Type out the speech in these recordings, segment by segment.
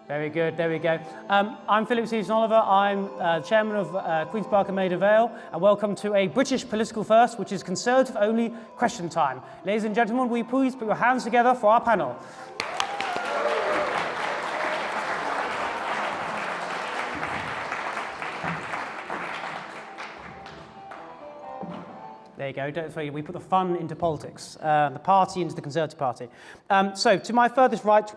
Very good, there we go. I'm Philip Stevenson Oliver. I'm chairman of Queen's Park and Maida Vale, and welcome to a British political first, which is conservative-only question time. Ladies and gentlemen, will you please put your hands together for our panel? There you go, don't forget, we put the fun into politics, the party into the Conservative Party. So to my furthest right,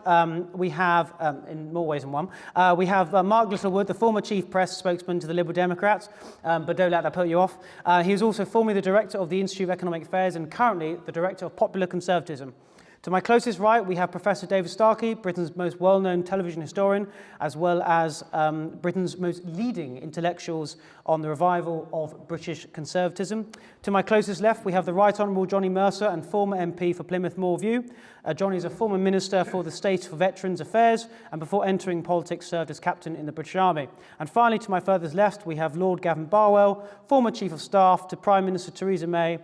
we have, in more ways than one, we have Mark Littlewood, the former chief press spokesman to the Liberal Democrats, but don't let that put you off. He is also formerly the director of the Institute of Economic Affairs and currently the director of Popular Conservatism. To my closest right, we have Professor David Starkey, Britain's most well-known television historian, as well as Britain's most leading intellectuals on the revival of British conservatism. To my closest left, we have the Right Honourable Johnny Mercer and former MP for Plymouth Moorview. Johnny is a former Minister for the State for Veterans Affairs, and before entering politics served as captain in the British Army. And finally, to my furthest left, we have Lord Gavin Barwell, former Chief of Staff to Prime Minister Theresa May.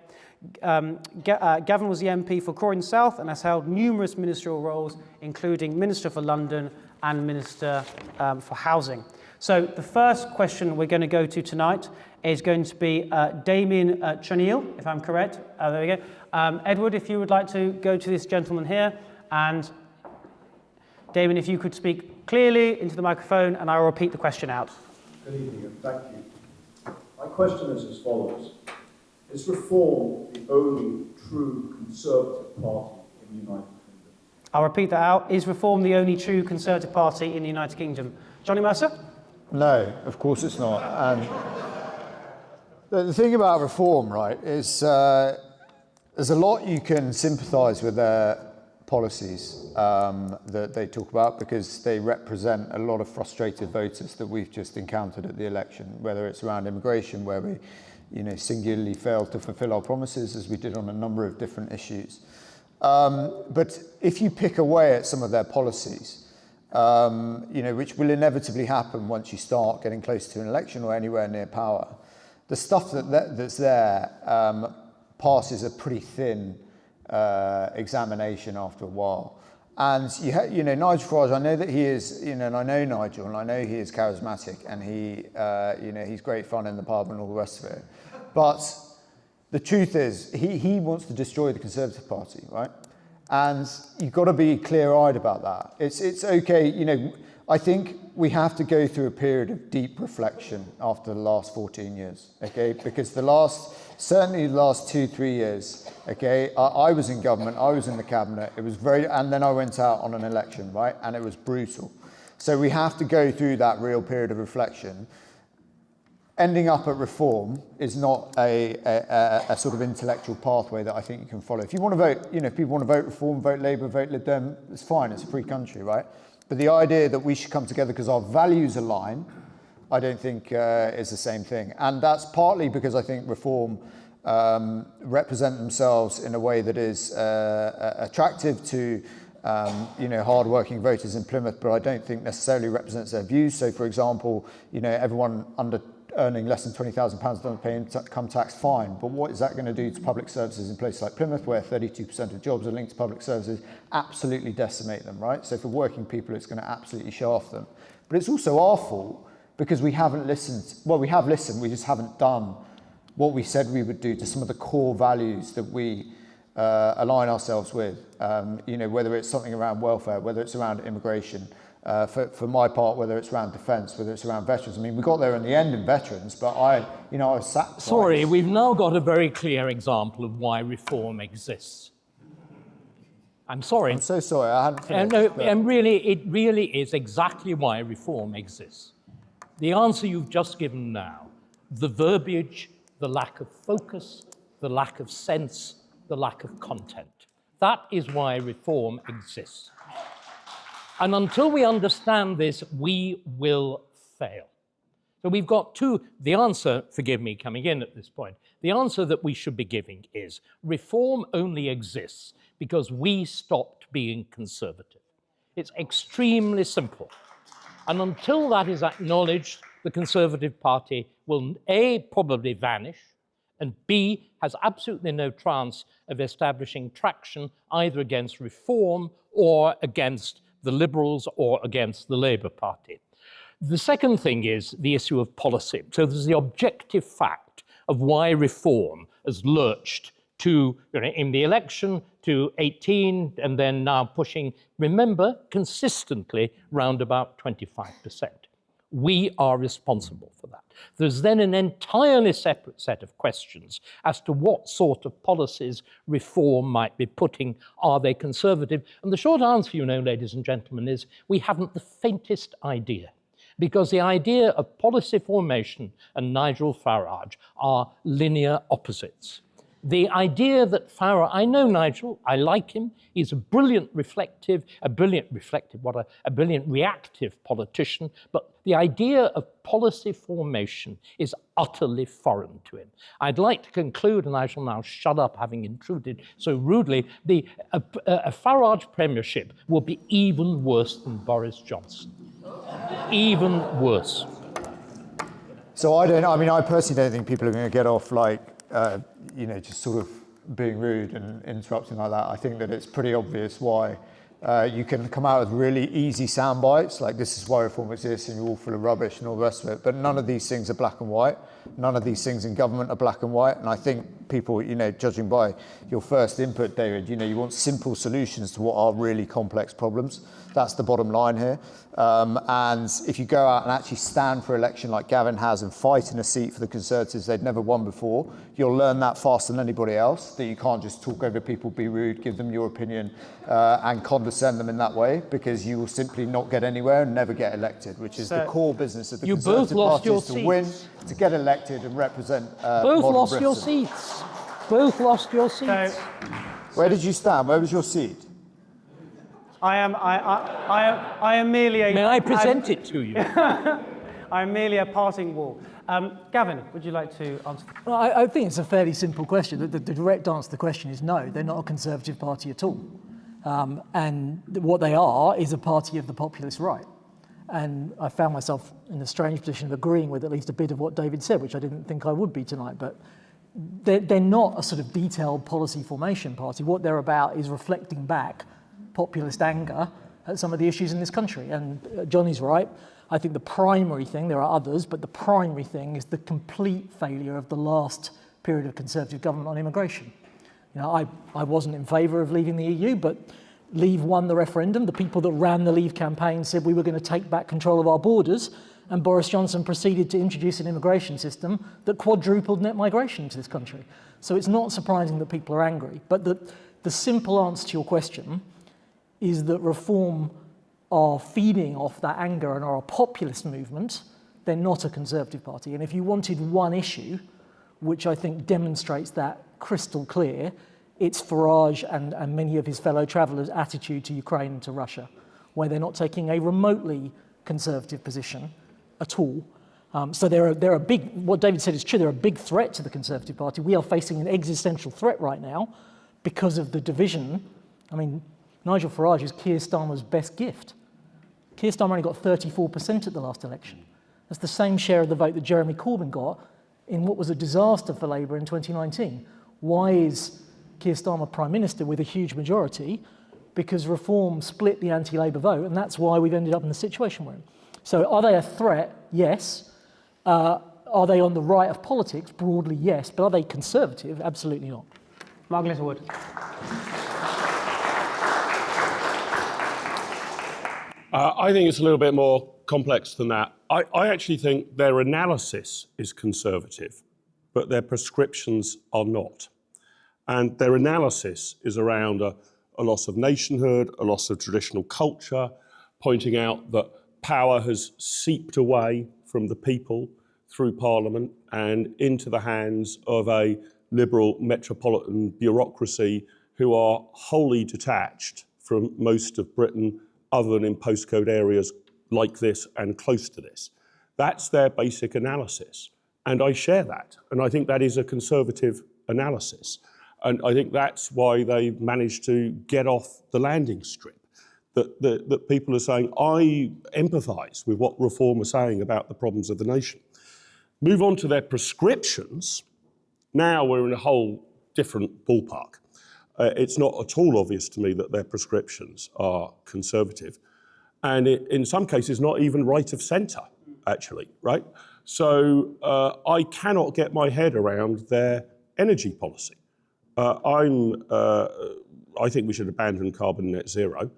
Gavin was the MP for Croydon South and has held numerous ministerial roles, including Minister for London and Minister for Housing. So the first question we're going to go to tonight is going to be Damien Chanil, if I'm correct. There we go. Edward, if you would like to go to this gentleman here, and Damien, if you could speak clearly into the microphone, and I will repeat the question out. Good evening, and thank you. My question is as follows. Is Reform the only true Conservative party in the United Kingdom? I'll repeat that out. Is Reform the only true Conservative party in the United Kingdom? Johnny Mercer? No, of course it's not. And the thing about Reform, right, is there's a lot you can sympathise with their policies that they talk about, because they represent a lot of frustrated voters that we've just encountered at the election, whether it's around immigration, where we singularly failed to fulfill our promises, as we did on a number of different issues. But if you pick away at some of their policies, which will inevitably happen once you start getting close to an election or anywhere near power, the stuff that's there passes a pretty thin examination after a while. And Nigel Farage, I know that he is, and I know Nigel, and I know he is charismatic, and he's great fun in the pub and all the rest of it. But the truth is, he wants to destroy the Conservative Party, right? And you've got to be clear-eyed about that. It's okay, I think we have to go through a period of deep reflection after the last 14 years, okay? Because certainly the last 2-3 years, okay, I was in government, I was in the cabinet, and then I went out on an election, right? And it was brutal. So we have to go through that real period of reflection. Ending up at Reform is not a sort of intellectual pathway that I think you can follow. If you want to vote, if people want to vote Reform, vote Labour, vote Lib Dem, it's fine, it's a free country, right? But the idea that we should come together because our values align, I don't think is the same thing. And that's partly because I think Reform represent themselves in a way that is attractive to hard-working voters in Plymouth, but I don't think necessarily represents their views. So, for example, everyone earning less than £20,000 don't pay income tax, fine. But what is that going to do to public services in places like Plymouth, where 32% of jobs are linked to public services? Absolutely decimate them, right? So for working people, it's going to absolutely shaft them. But it's also our fault, because we haven't listened. Well, we have listened, we just haven't done what we said we would do to some of the core values that we align ourselves with. Whether it's something around welfare, whether it's around immigration, for my part, whether it's around defence, whether it's around veterans. I mean, we got there in the end in veterans, but I was satisfied. Sorry, we've now got a very clear example of why Reform exists. I'm sorry. I'm so sorry, I hadn't finished. And it really is exactly why Reform exists. The answer you've just given now, the verbiage, the lack of focus, the lack of sense, the lack of content. That is why Reform exists. And until we understand this, we will fail. So we've got the answer, forgive me coming in at this point, the answer that we should be giving is Reform only exists because we stopped being conservative. It's extremely simple. And until that is acknowledged, the Conservative Party will A, probably vanish, and B, has absolutely no chance of establishing traction either against Reform or against the Liberals or against the Labour Party. The second thing is the issue of policy. So there's the objective fact of why reform has lurched to, in the election, to 18, and then now pushing, remember, consistently round about 25%. We are responsible for that. There's then an entirely separate set of questions as to what sort of policies reform might be putting. Are they conservative? And the short answer, ladies and gentlemen, is we haven't the faintest idea. Because the idea of policy formation and Nigel Farage are linear opposites. The idea that Farage, I know Nigel, I like him, he's a brilliant reactive politician, but the idea of policy formation is utterly foreign to him. I'd like to conclude, and I shall now shut up having intruded so rudely, a Farage premiership will be even worse than Boris Johnson. Even worse. So I personally don't think people are going to get off just sort of being rude and interrupting like that. I think that it's pretty obvious why you can come out with really easy sound bites, like this is why reform exists and you're all full of rubbish and all the rest of it. But none of these things are black and white. None of these things in government are black and white. And I think people, judging by your first input, David, you want simple solutions to what are really complex problems. That's the bottom line here. And if you go out and actually stand for election like Gavin has and fight in a seat for the Conservatives they'd never won before, you'll learn that faster than anybody else, that you can't just talk over people, be rude, give them your opinion and condescend them in that way, because you will simply not get anywhere and never get elected, which is the core business of the Conservative Party, is to win, to get elected and represent Both lost Britain. your seats. Both lost your seats. Where did you stand? Where was your seat? I am merely a... May I present it to you? I'm merely a passing wall. Gavin, would you like to answer? Well, I think it's a fairly simple question. The direct answer to the question is no, they're not a Conservative Party at all. And what they are is a party of the populist right. And I found myself in a strange position of agreeing with at least a bit of what David said, which I didn't think I would be tonight. But they're not a sort of detailed policy formation party. What they're about is reflecting back populist anger at some of the issues in this country. And Johnny's right. I think the primary thing, there are others, but the primary thing is the complete failure of the last period of Conservative government on immigration. I wasn't in favour of leaving the EU, but Leave won the referendum. The people that ran the Leave campaign said we were going to take back control of our borders, and Boris Johnson proceeded to introduce an immigration system that quadrupled net migration to this country. So it's not surprising that people are angry. But the simple answer to your question is that reform are feeding off that anger and are a populist movement. They're not a Conservative Party. And if you wanted one issue, which I think demonstrates that crystal clear, it's Farage and many of his fellow travellers' attitude to Ukraine and to Russia, where they're not taking a remotely conservative position at all. So they're a big, what David said is true, they're a big threat to the Conservative Party. We are facing an existential threat right now because of the division. I mean, Nigel Farage is Keir Starmer's best gift. Keir Starmer only got 34% at the last election. That's the same share of the vote that Jeremy Corbyn got in what was a disaster for Labour in 2019. Why is Keir Starmer Prime Minister with a huge majority? Because reform split the anti-Labour vote, and that's why we've ended up in the situation we're in. So are they a threat? Yes. Are they on the right of politics? Broadly, yes. But are they conservative? Absolutely not. Mark Littlewood. I think it's a little bit more complex than that. I actually think their analysis is conservative, but their prescriptions are not. And their analysis is around a loss of nationhood, a loss of traditional culture, pointing out that power has seeped away from the people through Parliament and into the hands of a liberal metropolitan bureaucracy who are wholly detached from most of Britain, other than in postcode areas like this and close to this. That's their basic analysis. And I share that. And I think that is a conservative analysis. And I think that's why they've managed to get off the landing strip. That people are saying, I empathise with what Reform are saying about the problems of the nation. Move on to their prescriptions. Now we're in a whole different ballpark. It's not at all obvious to me that their prescriptions are conservative. and in some cases not even right of centre, actually, right? So I cannot get my head around their energy policy. I think we should abandon carbon net zero.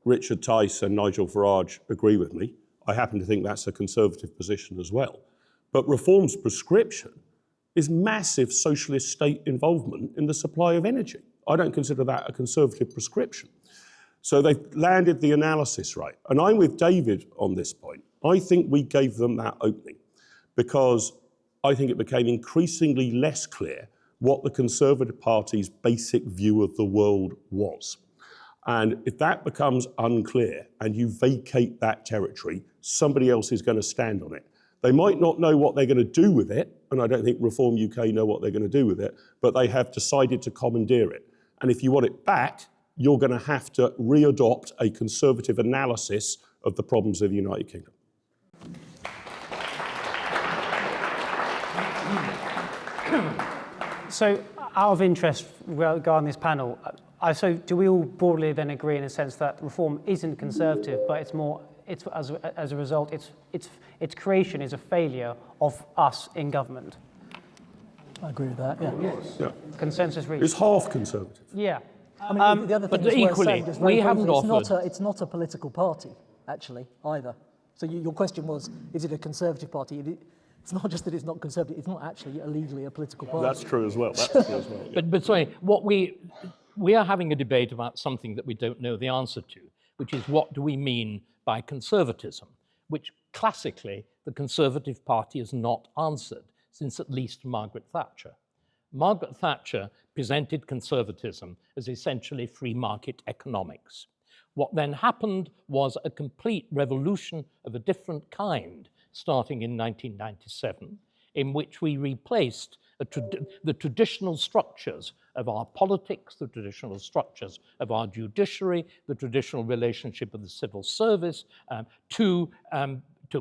Richard Tice and Nigel Farage agree with me. I happen to think that's a Conservative position as well. But reform's prescription is massive socialist state involvement in the supply of energy. I don't consider that a Conservative prescription. So they've landed the analysis right. And I'm with David on this point. I think we gave them that opening because I think it became increasingly less clear what the Conservative Party's basic view of the world was. And if that becomes unclear and you vacate that territory, somebody else is going to stand on it. They might not know what they're going to do with it, and I don't think Reform UK know what they're going to do with it, but they have decided to commandeer it. And if you want it back, you're going to have to readopt a Conservative analysis of the problems of the United Kingdom. So, out of interest regarding this panel, so do we all broadly then agree in a sense that reform isn't Conservative, but it's more, it's as a result, its creation is a failure of us in government? I agree with that, yeah. Yeah. Consensus reached. It's half Conservative. Yeah. I mean, the other thing but is worth equally, saying, just very we haven't briefly, offered... it's not a political party, actually, either. So your question was, is it a Conservative party? It's not just that it's not Conservative, it's not actually legally a political party. That's true as well. That's true as well. Yeah. But sorry, what we are having a debate about something that we don't know the answer to, which is what do we mean by conservatism, which classically the Conservative Party has not answered since at least Margaret Thatcher. Margaret Thatcher presented conservatism as essentially free market economics. What then happened was a complete revolution of a different kind, starting in 1997, in which we replaced the traditional structures of our politics, the traditional structures of our judiciary, the traditional relationship of the civil service to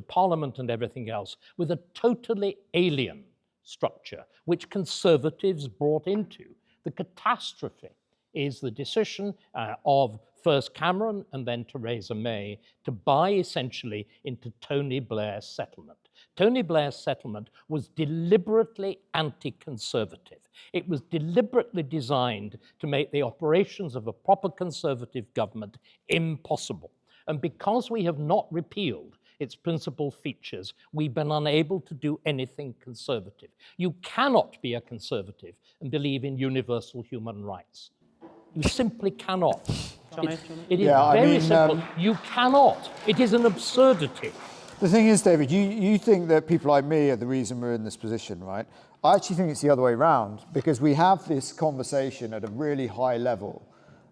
Parliament and everything else, with a totally alien structure, which Conservatives brought into. The catastrophe is the decision of first Cameron and then Theresa May to buy essentially into Tony Blair's settlement. Tony Blair's settlement was deliberately anti-conservative. It was deliberately designed to make the operations of a proper Conservative government impossible. And because we have not repealed its principal features, we've been unable to do anything conservative. You cannot be a Conservative and believe in universal human rights. You simply cannot. It is very simple. You cannot. It is an absurdity. The thing is, David, you think that people like me are the reason we're in this position, right? I actually think it's the other way around, because we have this conversation at a really high level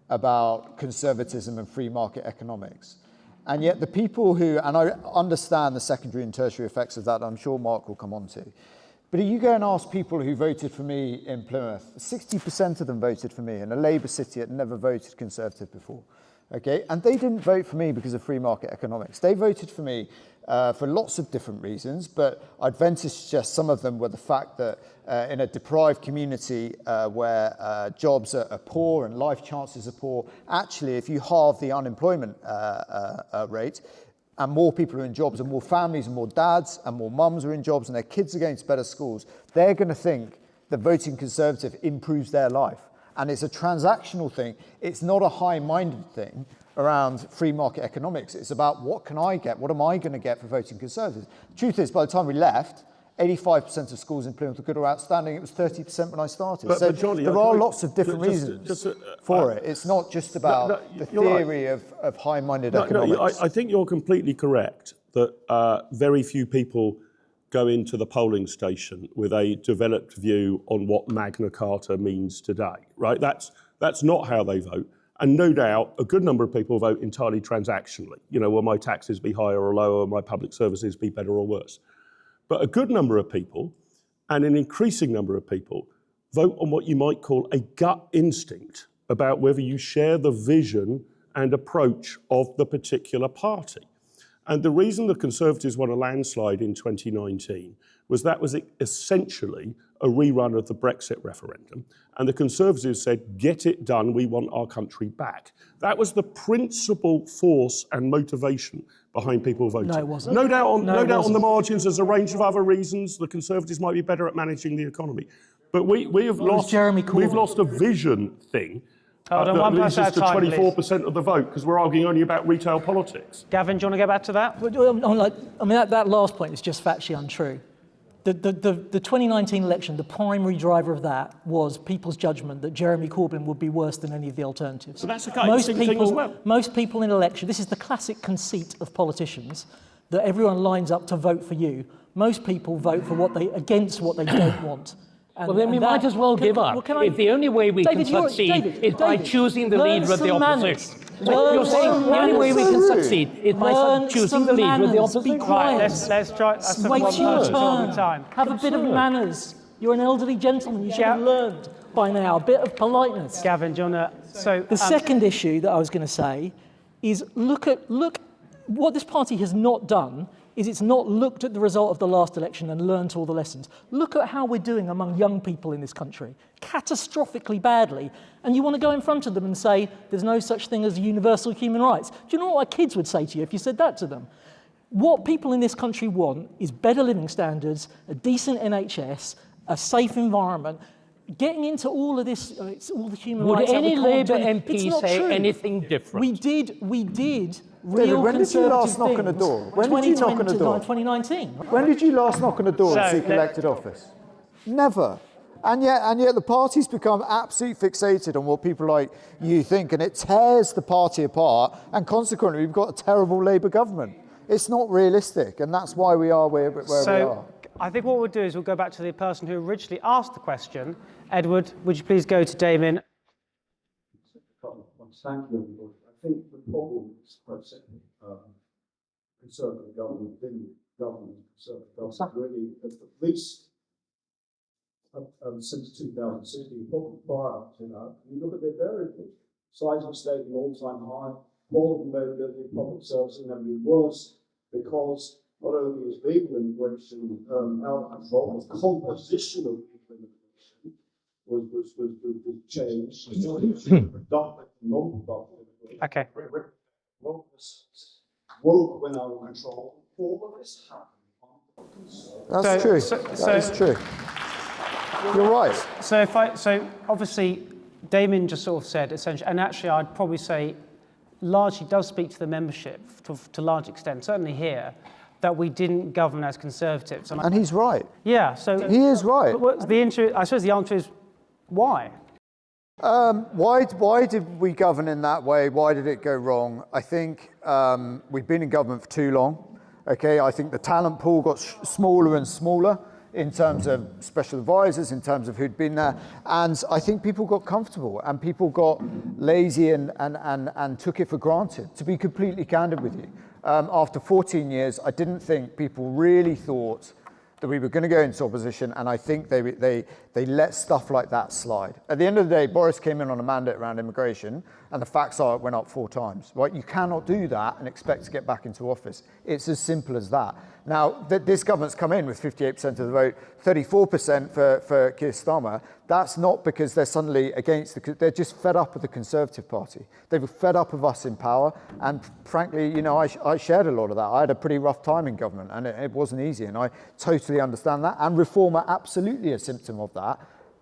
about conservatism and free market economics. And yet the people who, and I understand the secondary and tertiary effects of that, I'm sure Mark will come on to, but if you go and ask people who voted for me in Plymouth, 60% of them voted for me in a Labour city that never voted Conservative before. Okay, and they didn't vote for me because of free market economics. They voted for me for lots of different reasons, but I'd venture to suggest some of them were the fact that in a deprived community where jobs are poor and life chances are poor, actually, if you halve the unemployment rate, and more people are in jobs, and more families and more dads and more mums are in jobs, and their kids are going to better schools, they're going to think that voting Conservative improves their life. And it's a transactional thing. It's not a high-minded thing around free market economics. It's about what can I get? What am I going to get for voting Conservative? The truth is, by the time we left, 85% of schools in Plymouth were good or outstanding. It was 30% when I started. But Johnny, there are lots of different reasons for it. It's not just about the theory of high-minded economics. I think you're completely correct that very few people go into the polling station with a developed view on what Magna Carta means today, right? That's not how they vote. And no doubt, a good number of people vote entirely transactionally. You know, will my taxes be higher or lower? Will my public services be better or worse? But a good number of people, and an increasing number of people, vote on what you might call a gut instinct about whether you share the vision and approach of the particular party. And the reason the Conservatives won a landslide in 2019 was that was essentially a rerun of the Brexit referendum. And the Conservatives said, get it done, we want our country back. That was the principal force and motivation behind people voting. No, it wasn't. No doubt on wasn't. the margins, there's a range of other reasons. The Conservatives might be better at managing the economy. But we've lost a vision thing. Hold on, one that leads person us to at a time, 24% of the vote, because we're arguing only about retail politics. Gavin, do you want to go back to that? That last point is just factually untrue. The 2019 election, the primary driver of that was people's judgment that Jeremy Corbyn would be worse than any of the alternatives. So that's a kind of thing as well. Most people in election, this is the classic conceit of politicians, that everyone lines up to vote for you. Most people vote for against what they don't want. Well, then we might as well give up. If the only way we can succeed is by choosing the leader of the opposition. You're saying the only way we can succeed is by choosing the leader of the opposition. Right, let's try. Wait your turn. Have a bit of manners. You're an elderly gentleman. You should have learned by now a bit of politeness. Gavin, do you want to? The second issue that I was going to say is look what this party has not done is it's not looked at the result of the last election and learnt all the lessons. Look at how we're doing among young people in this country, catastrophically badly, and you want to go in front of them and say there's no such thing as universal human rights. Do you know what our kids would say to you if you said that to them? What people in this country want is better living standards, a decent NHS, a safe environment. Getting into all of this, all the human rights. Would any Labour MP say anything different? We did. David, when did you last knock on a door? When did you knock on a door? 2019. When did you last knock on a door and seek elected office? Never. And yet the party's become absolutely fixated on what people like you think, and it tears the party apart, and consequently we've got a terrible Labour government. It's not realistic, and that's why we are where we are. I think what we'll do is we'll go back to the person who originally asked the question. Edward, would you please go to Damien? Thank you, everybody. I think the problem is quite simple. Conservative government didn't govern Conservative government really, at least since 2016, probably prior to that. You look at their variables, size of state an all-time high, quality availability, public service and revenue was because not only is legal immigration out of control, the composition of legal immigration was changed. Productive, non-productive. Okay. Won't win out of control. All of this happened. That's true. That is true. You're right. So obviously, Damien just sort of said essentially, and actually I'd probably say largely does speak to the membership to a large extent, certainly here, that we didn't govern as Conservatives. And he's right. Yeah, so... He is right. I suppose the answer is, why? Why did we govern in that way? Why did it go wrong? I think we've been in government for too long. Okay, I think the talent pool got smaller and smaller in terms of special advisors, in terms of who'd been there. And I think people got comfortable and people got lazy and took it for granted, to be completely candid with you. After 14 years, I didn't think people really thought that we were going to go into opposition, and I think they let stuff like that slide. At the end of the day, Boris came in on a mandate around immigration, and the facts are it went up 4 times. Right? You cannot do that and expect to get back into office. It's as simple as that. Now, this government's come in with 58% of the vote, 34% for Keir Starmer. That's not because they're suddenly against they're just fed up with the Conservative Party. They were fed up of us in power, and frankly, you know, I shared a lot of that. I had a pretty rough time in government, and it wasn't easy, and I totally understand that. And reform are absolutely a symptom of that.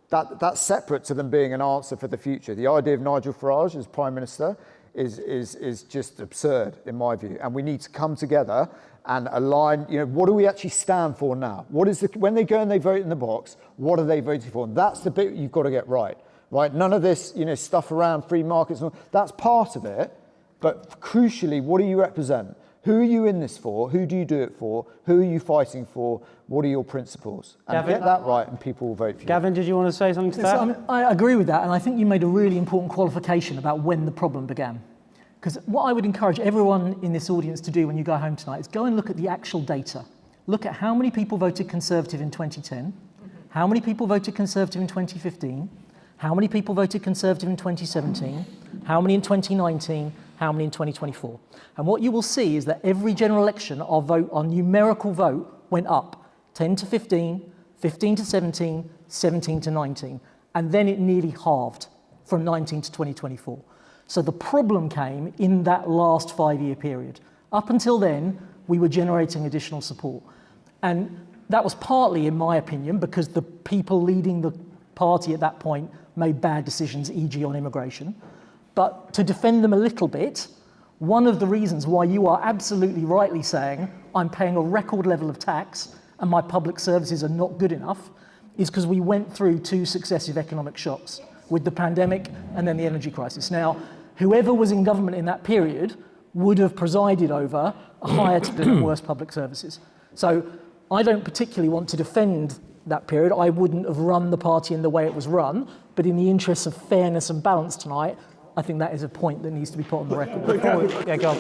That's separate to them being an answer for the future. The idea of Nigel Farage as Prime Minister is just absurd in my view, and we need to come together and align. You know, what do we actually stand for now? What is when they go and they vote in the box, what are they voting for? And that's the bit you've got to get right. None of this, you know, stuff around free markets. That's part of it, but crucially, what do you represent? Who are you in this for? Who do you do it for? Who are you fighting for? What are your principles? And Gavin, get that right, and people will vote for you. Gavin, did you want to say something to that? I agree with that, and I think you made a really important qualification about when the problem began. Because what I would encourage everyone in this audience to do when you go home tonight is go and look at the actual data. Look at how many people voted Conservative in 2010, how many people voted Conservative in 2015, how many people voted Conservative in 2017, how many in 2019, how many in 2024. And what you will see is that every general election, our numerical vote went up 10 to 15, 15 to 17, 17 to 19. And then it nearly halved from 19 to 2024. So the problem came in that last 5-year period. Up until then, we were generating additional support. And that was partly, in my opinion, because the people leading the party at that point made bad decisions, e.g. on immigration. But to defend them a little bit, one of the reasons why you are absolutely rightly saying I'm paying a record level of tax and my public services are not good enough is because we went through 2 successive economic shocks with the pandemic and then the energy crisis. Now, whoever was in government in that period would have presided over a higher ticket and worse public services. So I don't particularly want to defend that period. I wouldn't have run the party in the way it was run, but in the interests of fairness and balance tonight, I think that is a point that needs to be put on the record. Yeah, go on.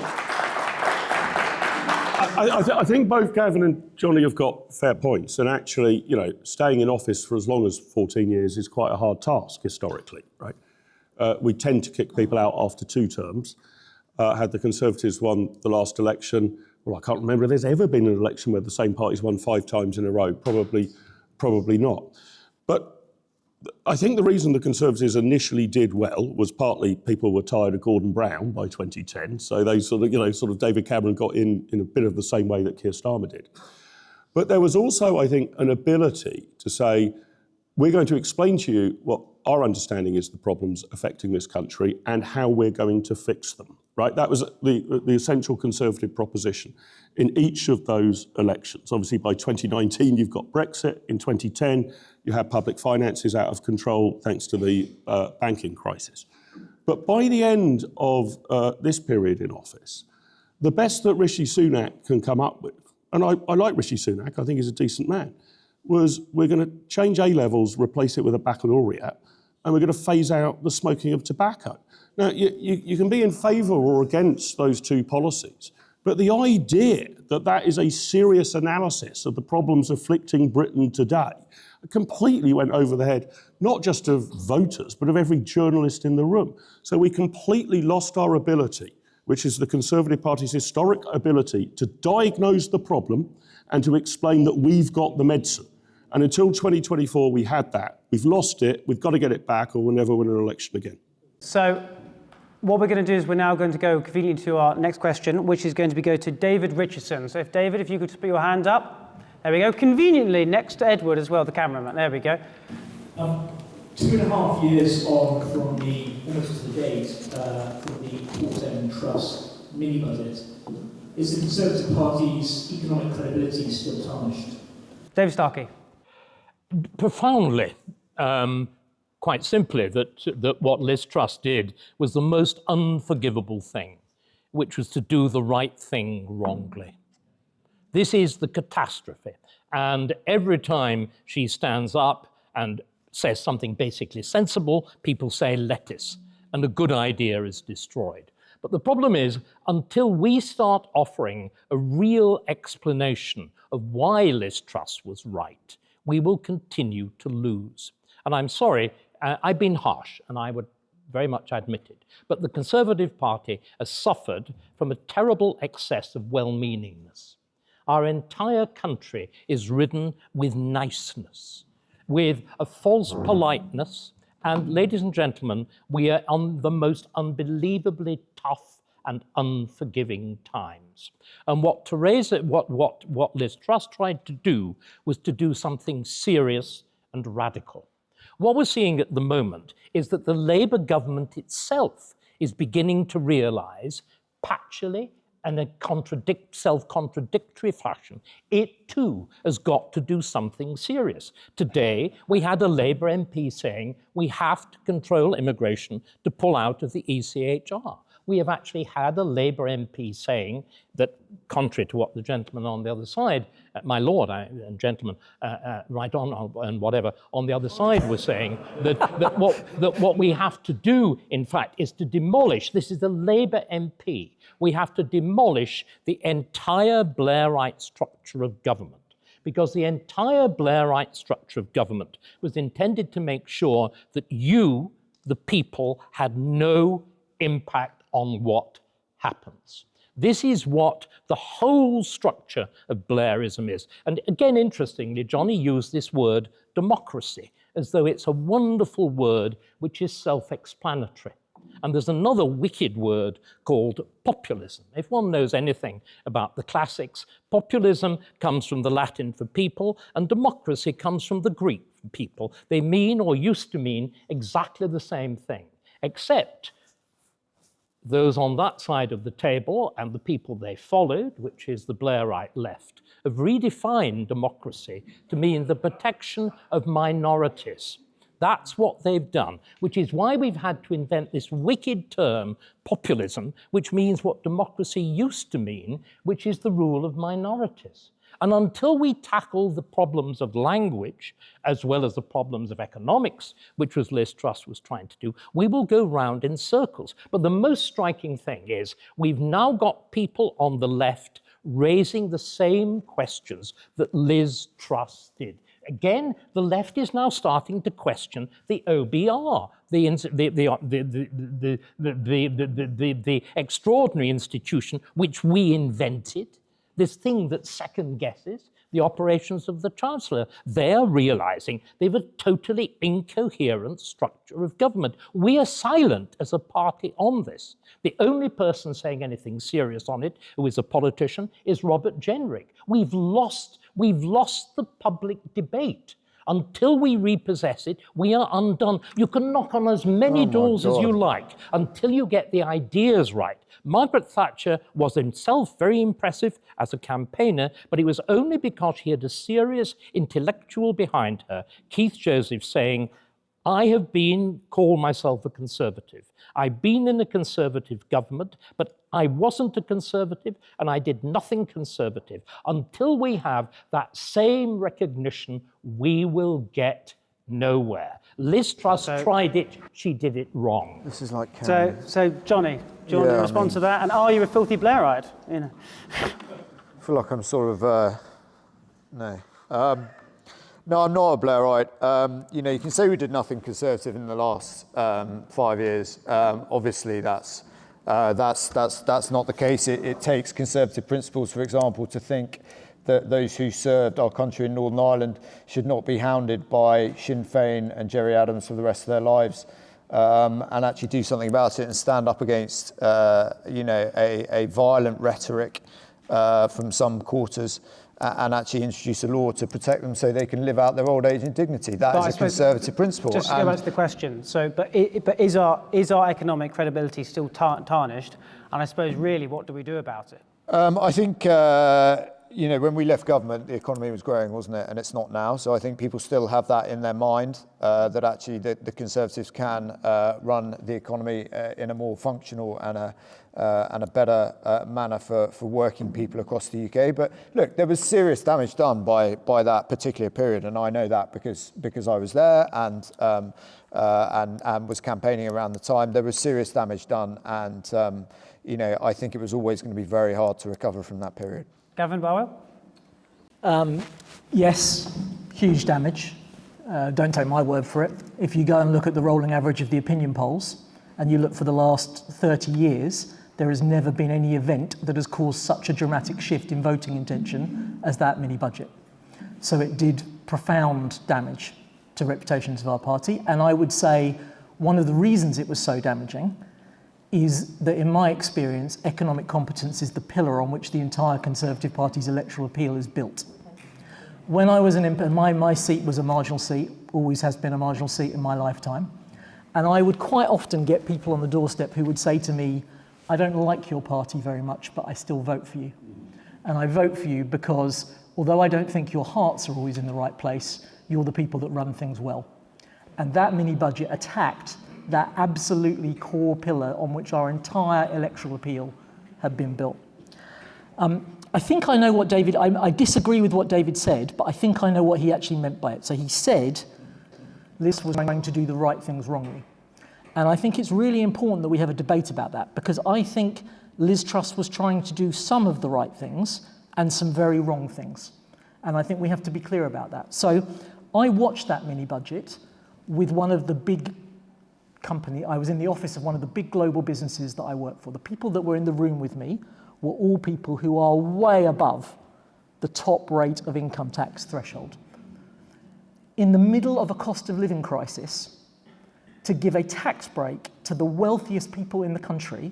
I think both Gavin and Johnny have got fair points, and actually, staying in office for as long as 14 years is quite a hard task historically, right? We tend to kick people out after 2 terms. Had the Conservatives won the last election, well, I can't remember if there's ever been an election where the same party's won 5 times in a row. Probably not. But I think the reason the Conservatives initially did well was partly people were tired of Gordon Brown by 2010, so they sort of David Cameron got in a bit of the same way that Keir Starmer did. But there was also, I think, an ability to say, we're going to explain to you what our understanding is the problems affecting this country and how we're going to fix them, right? That was the essential Conservative proposition in each of those elections. Obviously, by 2019, you've got Brexit. In 2010, you had public finances out of control thanks to the banking crisis. But by the end of this period in office, the best that Rishi Sunak can come up with, and I like Rishi Sunak, I think he's a decent man, was we're going to change A-levels, replace it with a baccalaureate, and we're going to phase out the smoking of tobacco. Now, you can be in favour or against those 2 policies, but the idea that that is a serious analysis of the problems afflicting Britain today completely went over the head, not just of voters, but of every journalist in the room. So we completely lost our ability, which is the Conservative Party's historic ability to diagnose the problem and to explain that we've got the medicine. And until 2024, we had that. We've lost it. We've got to get it back or we'll never win an election again. So what we're going to do is we're now going to go conveniently to our next question, which is going to go to David Richardson. So if David, if you could put your hand up. There we go. Conveniently next to Edward as well, the cameraman. There we go. 2.5 years on from the, almost to the date, from the Port End Trust mini-budget. Is the Conservative Party's economic credibility still tarnished? David Starkey. Profoundly. Quite simply, that what Liz Truss did was the most unforgivable thing, which was to do the right thing wrongly. This is the catastrophe. And every time she stands up and says something basically sensible, people say lettuce, and a good idea is destroyed. But the problem is, until we start offering a real explanation of why Liz Truss was right, we will continue to lose. And I'm sorry, I've been harsh, and I would very much admit it. But the Conservative Party has suffered from a terrible excess of well-meaningness. Our entire country is ridden with niceness, with a false politeness, and ladies and gentlemen, we are on the most unbelievably tough and unforgiving times. And what Liz Truss tried to do was to do something serious and radical. What we're seeing at the moment is that the Labour government itself is beginning to realise, patchily and in a self-contradictory fashion, it too has got to do something serious. Today, we had a Labour MP saying we have to control immigration to pull out of the ECHR. We have actually had a Labour MP saying that, contrary to what the gentleman on the other side, my lord and gentleman, right on and whatever, on the other side was saying, that what we have to do, in fact, is to demolish, this is the Labour MP, we have to demolish the entire Blairite structure of government. Because the entire Blairite structure of government was intended to make sure that you, the people, had no impact on what happens. This is what the whole structure of Blairism is. And again, interestingly, Johnny used this word democracy as though it's a wonderful word which is self-explanatory. And there's another wicked word called populism. If one knows anything about the classics, populism comes from the Latin for people, and democracy comes from the Greek for people. They mean, or used to mean, exactly the same thing, except those on that side of the table and the people they followed, which is the Blairite left, have redefined democracy to mean the protection of minorities. That's what they've done, which is why we've had to invent this wicked term, populism, which means what democracy used to mean, which is the rule of minorities. And until we tackle the problems of language, as well as the problems of economics, which was Liz Truss was trying to do, we will go round in circles. But the most striking thing is we've now got people on the left raising the same questions that Liz Truss did. Again, the left is now starting to question the OBR, the extraordinary institution which we invented, this thing that second guesses the operations of the Chancellor. They're realizing they've a totally incoherent structure of government. We are silent as a party on this. The only person saying anything serious on it, who is a politician, is Robert Jenrick. We've lost the public debate. Until we repossess it, we are undone. You can knock on as many doors as you like until you get the ideas right. Margaret Thatcher was himself very impressive as a campaigner, but it was only because she had a serious intellectual behind her. Keith Joseph saying, I have called myself a conservative. I've been in a conservative government, but I wasn't a conservative and I did nothing conservative. Until we have that same recognition, we will get nowhere. Liz Truss tried it, she did it wrong. This is like So Johnny, do you want to respond to that? And are you a filthy Blairite? You know. I feel like I'm sort of, no. No, I'm not a Blairite. You know, you can say we did nothing conservative in the last 5 years. Obviously, that's not the case. It takes conservative principles, for example, to think that those who served our country in Northern Ireland should not be hounded by Sinn Féin and Gerry Adams for the rest of their lives, and actually do something about it and stand up against, you know, a violent rhetoric from some quarters. And actually introduce a law to protect them so they can live out their old age in dignity. That is a conservative principle. Just to go back to the question, but is our economic credibility still tarnished? And I suppose really, what do we do about it? I think you know, when we left government, the economy was growing, wasn't it? And it's not now. So I think people still have that in their mind, that actually the Conservatives can run the economy in a more functional and a better manner for working people across the UK. But look, there was serious damage done by that particular period, and I know that because I was there and was campaigning around the time. There was serious damage done, and you know, I think it was always going to be very hard to recover from that period. Gavin Barwell? Yes, huge damage. Don't take my word for it. If you go and look at the rolling average of the opinion polls, and you look for the last 30 years, there has never been any event that has caused such a dramatic shift in voting intention as that mini budget. So it did profound damage to reputations of our party. And I would say one of the reasons it was so damaging is that, in my experience, economic competence is the pillar on which the entire Conservative Party's electoral appeal is built. When I was an MP, my seat was a marginal seat, always has been a marginal seat in my lifetime. And I would quite often get people on the doorstep who would say to me, I don't like your party very much, but I still vote for you. And I vote for you because, although I don't think your hearts are always in the right place, you're the people that run things well. And that mini budget attacked that absolutely core pillar on which our entire electoral appeal had been built. I think I know what David, I disagree with what David said, but I think I know what he actually meant by it. So he said Liz was trying to do the right things wrongly. And I think it's really important that we have a debate about that, because I think Liz Truss was trying to do some of the right things and some very wrong things. And I think we have to be clear about that. So I watched that mini budget with one of the big company, I was in the office of one of the big global businesses that I work for. The people that were in the room with me were all people who are way above the top rate of income tax threshold. In the middle of a cost of living crisis, to give a tax break to the wealthiest people in the country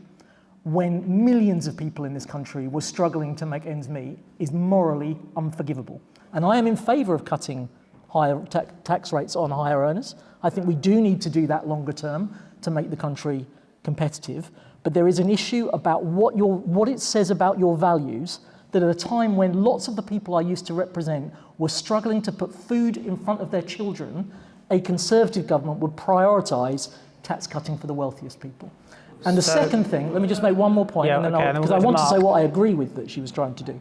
when millions of people in this country were struggling to make ends meet is morally unforgivable. And I am in favour of cutting higher tax rates on higher earners. I think we do need to do that longer term to make the country competitive. But there is an issue about what it says about your values, that at a time when lots of the people I used to represent were struggling to put food in front of their children, a Conservative government would prioritise tax cutting for the wealthiest people. And the second thing, let me just make one more point, because I want to say what I agree with that she was trying to do.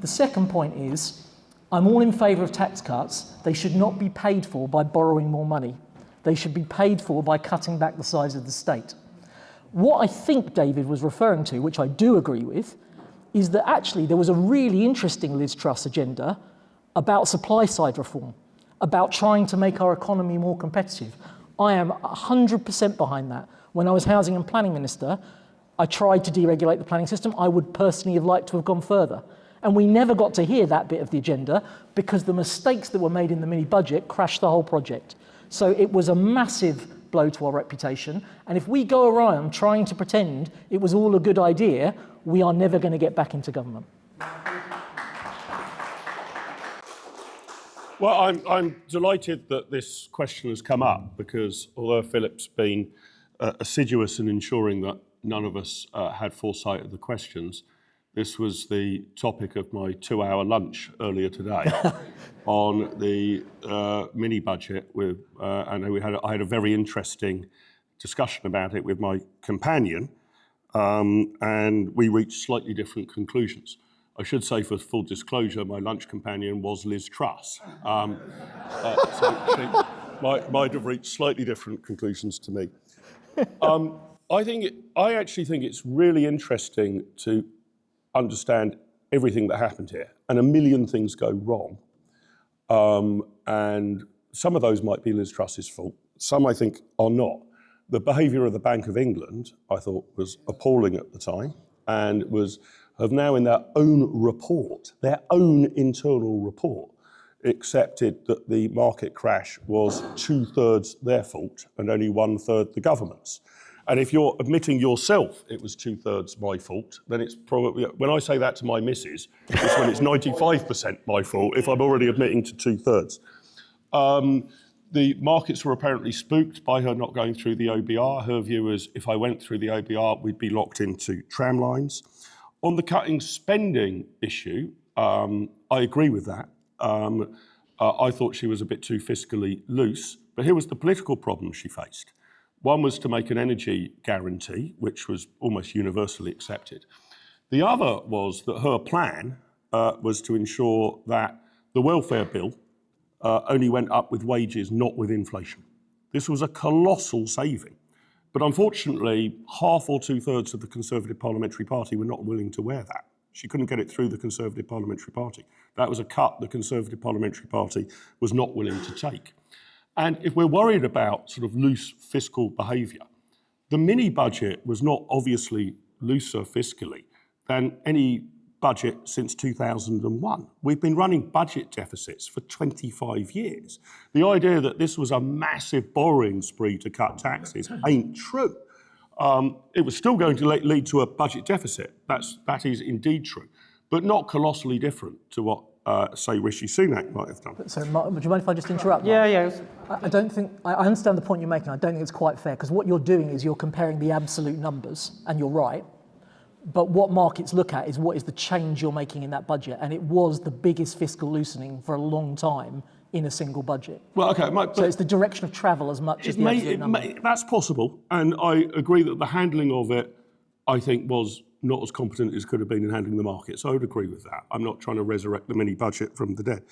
The second point is, I'm all in favour of tax cuts. They should not be paid for by borrowing more money. They should be paid for by cutting back the size of the state. What I think David was referring to, which I do agree with, is that actually there was a really interesting Liz Truss agenda about supply side reform, about trying to make our economy more competitive. I am 100% behind that. When I was Housing and Planning Minister, I tried to deregulate the planning system. I would personally have liked to have gone further. And we never got to hear that bit of the agenda because the mistakes that were made in the mini budget crashed the whole project. So it was a massive blow to our reputation. And if we go around trying to pretend it was all a good idea, we are never going to get back into government. Well, I'm delighted that this question has come up because although Philip's been assiduous in ensuring that none of us had foresight of the questions, this was the topic of my 2-hour lunch earlier today on the mini budget and I had a very interesting discussion about it with my companion, and we reached slightly different conclusions. I should say, for full disclosure, my lunch companion was Liz Truss. So she might have reached slightly different conclusions to me. I actually think it's really interesting to understand everything that happened here, and a million things go wrong. And some of those might be Liz Truss's fault. Some I think are not. The behaviour of the Bank of England, I thought, was appalling at the time, and have now in their own report, their own internal report, accepted that the market crash was 2/3 their fault and only 1/3 the government's. And if you're admitting yourself it was 2/3 my fault, then it's probably, when I say that to my missus, it's when it's 95% my fault if I'm already admitting to 2/3. The markets were apparently spooked by her not going through the OBR. Her view was if I went through the OBR, we'd be locked into tram lines. On the cutting spending issue, I agree with that. I thought she was a bit too fiscally loose, but here was the political problem she faced. One was to make an energy guarantee, which was almost universally accepted. The other was that her plan was to ensure that the welfare bill only went up with wages, not with inflation. This was a colossal saving. But unfortunately, half or 2/3 of the Conservative Parliamentary Party were not willing to wear that. She couldn't get it through the Conservative Parliamentary Party. That was a cut the Conservative Parliamentary Party was not willing to take. And if we're worried about sort of loose fiscal behaviour, the mini budget was not obviously looser fiscally than any budget since 2001. We've been running budget deficits for 25 years. The idea that this was a massive borrowing spree to cut taxes ain't true. It was still going to lead to a budget deficit. That is indeed true, but not colossally different to what, say, Rishi Sunak might have done. So, Mark, would you mind if I just interrupt, Mark? Yeah. I understand the point you're making. I don't think it's quite fair, because what you're doing is you're comparing the absolute numbers, and you're right. But what markets look at is what is the change you're making in that budget, and it was the biggest fiscal loosening for a long time in a single budget. Well, okay, so it's the direction of travel as much as the absolute number. That's possible, and I agree that the handling of it, I think, was not as competent as could have been in handling the market. So I would agree with that. I'm not trying to resurrect the mini budget from the dead.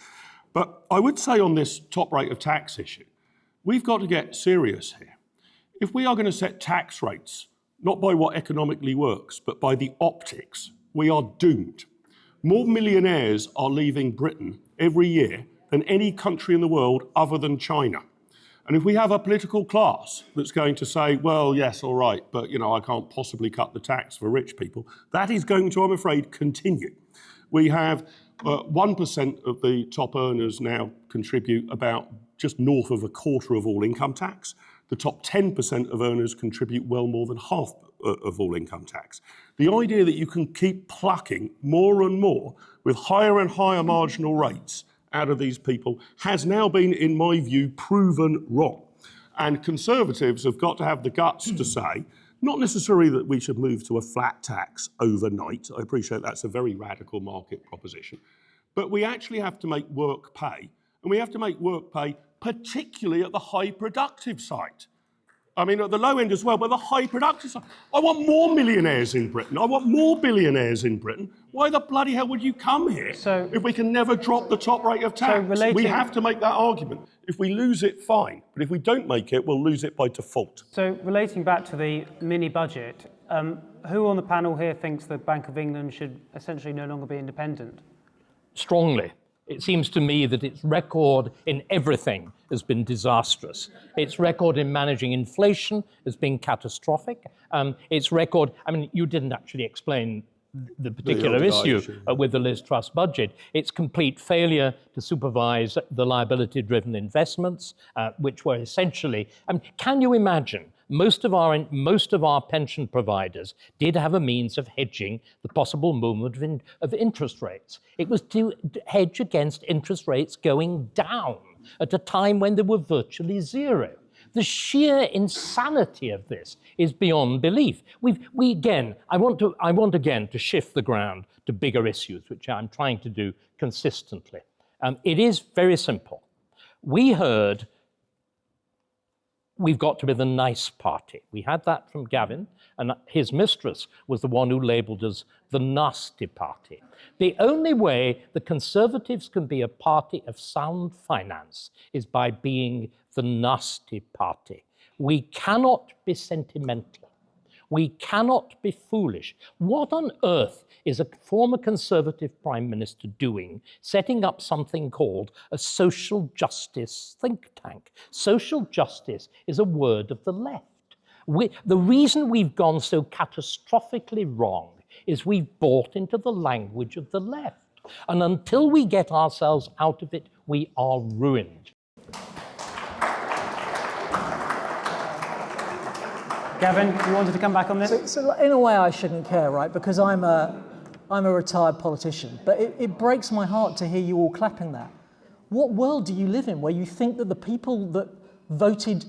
But I would say on this top rate of tax issue, we've got to get serious here. If we are going to set tax rates, not by what economically works, but by the optics, we are doomed. More millionaires are leaving Britain every year than any country in the world other than China. And if we have a political class that's going to say, well, yes, all right, but I can't possibly cut the tax for rich people, that is going to, I'm afraid, continue. We have 1% of the top earners now contribute about just north of a quarter of all income tax. The top 10% of earners contribute well more than half of all income tax. The idea that you can keep plucking more and more with higher and higher marginal rates out of these people has now been, in my view, proven wrong. And Conservatives have got to have the guts to say, not necessarily that we should move to a flat tax overnight. I appreciate that's a very radical market proposition. But we actually have to make work pay. And we have to make work pay particularly at the high productive side. I mean, at the low end as well, but the high productive side. I want more millionaires in Britain. I want more billionaires in Britain. Why the bloody hell would you come here if we can never drop the top rate of tax? We have to make that argument. If we lose it, fine. But if we don't make it, we'll lose it by default. So relating back to the mini budget, who on the panel here thinks the Bank of England should essentially no longer be independent? Strongly. It seems to me that its record in everything has been disastrous. Its record in managing inflation has been catastrophic. Its record, you didn't actually explain the particular issue with the Liz Truss budget. Its complete failure to supervise the liability-driven investments, which were essentially, can you imagine? Most of our pension providers did have a means of hedging the possible movement of interest rates. It was to hedge against interest rates going down at a time when they were virtually zero. The sheer insanity of this is beyond belief. I want again to shift the ground to bigger issues, which I'm trying to do consistently. It is very simple. We heard we've got to be the nice party. We had that from Gavin, and his mistress was the one who labelled us the nasty party. The only way the Conservatives can be a party of sound finance is by being the nasty party. We cannot be sentimental. We cannot be foolish. What on earth is a former Conservative Prime Minister doing, setting up something called a social justice think tank? Social justice is a word of the left. The reason we've gone so catastrophically wrong is we've bought into the language of the left. And until we get ourselves out of it, we are ruined. Gavin, you wanted to come back on this? So in a way, I shouldn't care, right? Because I'm a retired politician. But it breaks my heart to hear you all clapping that. What world do you live in where you think that the people that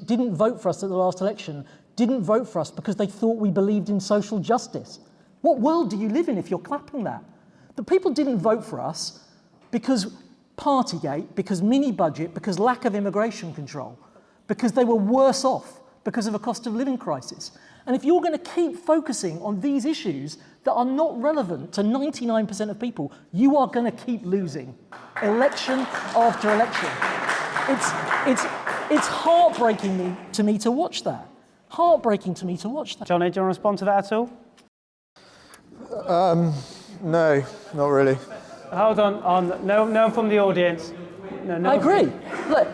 didn't vote for us at the last election, didn't vote for us because they thought we believed in social justice? What world do you live in if you're clapping that? The people didn't vote for us because Partygate, because mini budget, because lack of immigration control, because they were worse off because of a cost of living crisis. And if you're going to keep focusing on these issues that are not relevant to 99% of people, you are going to keep losing election after election. It's heartbreaking to me to watch that. Heartbreaking to me to watch that. Johnny, do you want to respond to that at all? No, not really. Hold on. No one from the audience. No. I agree. Look,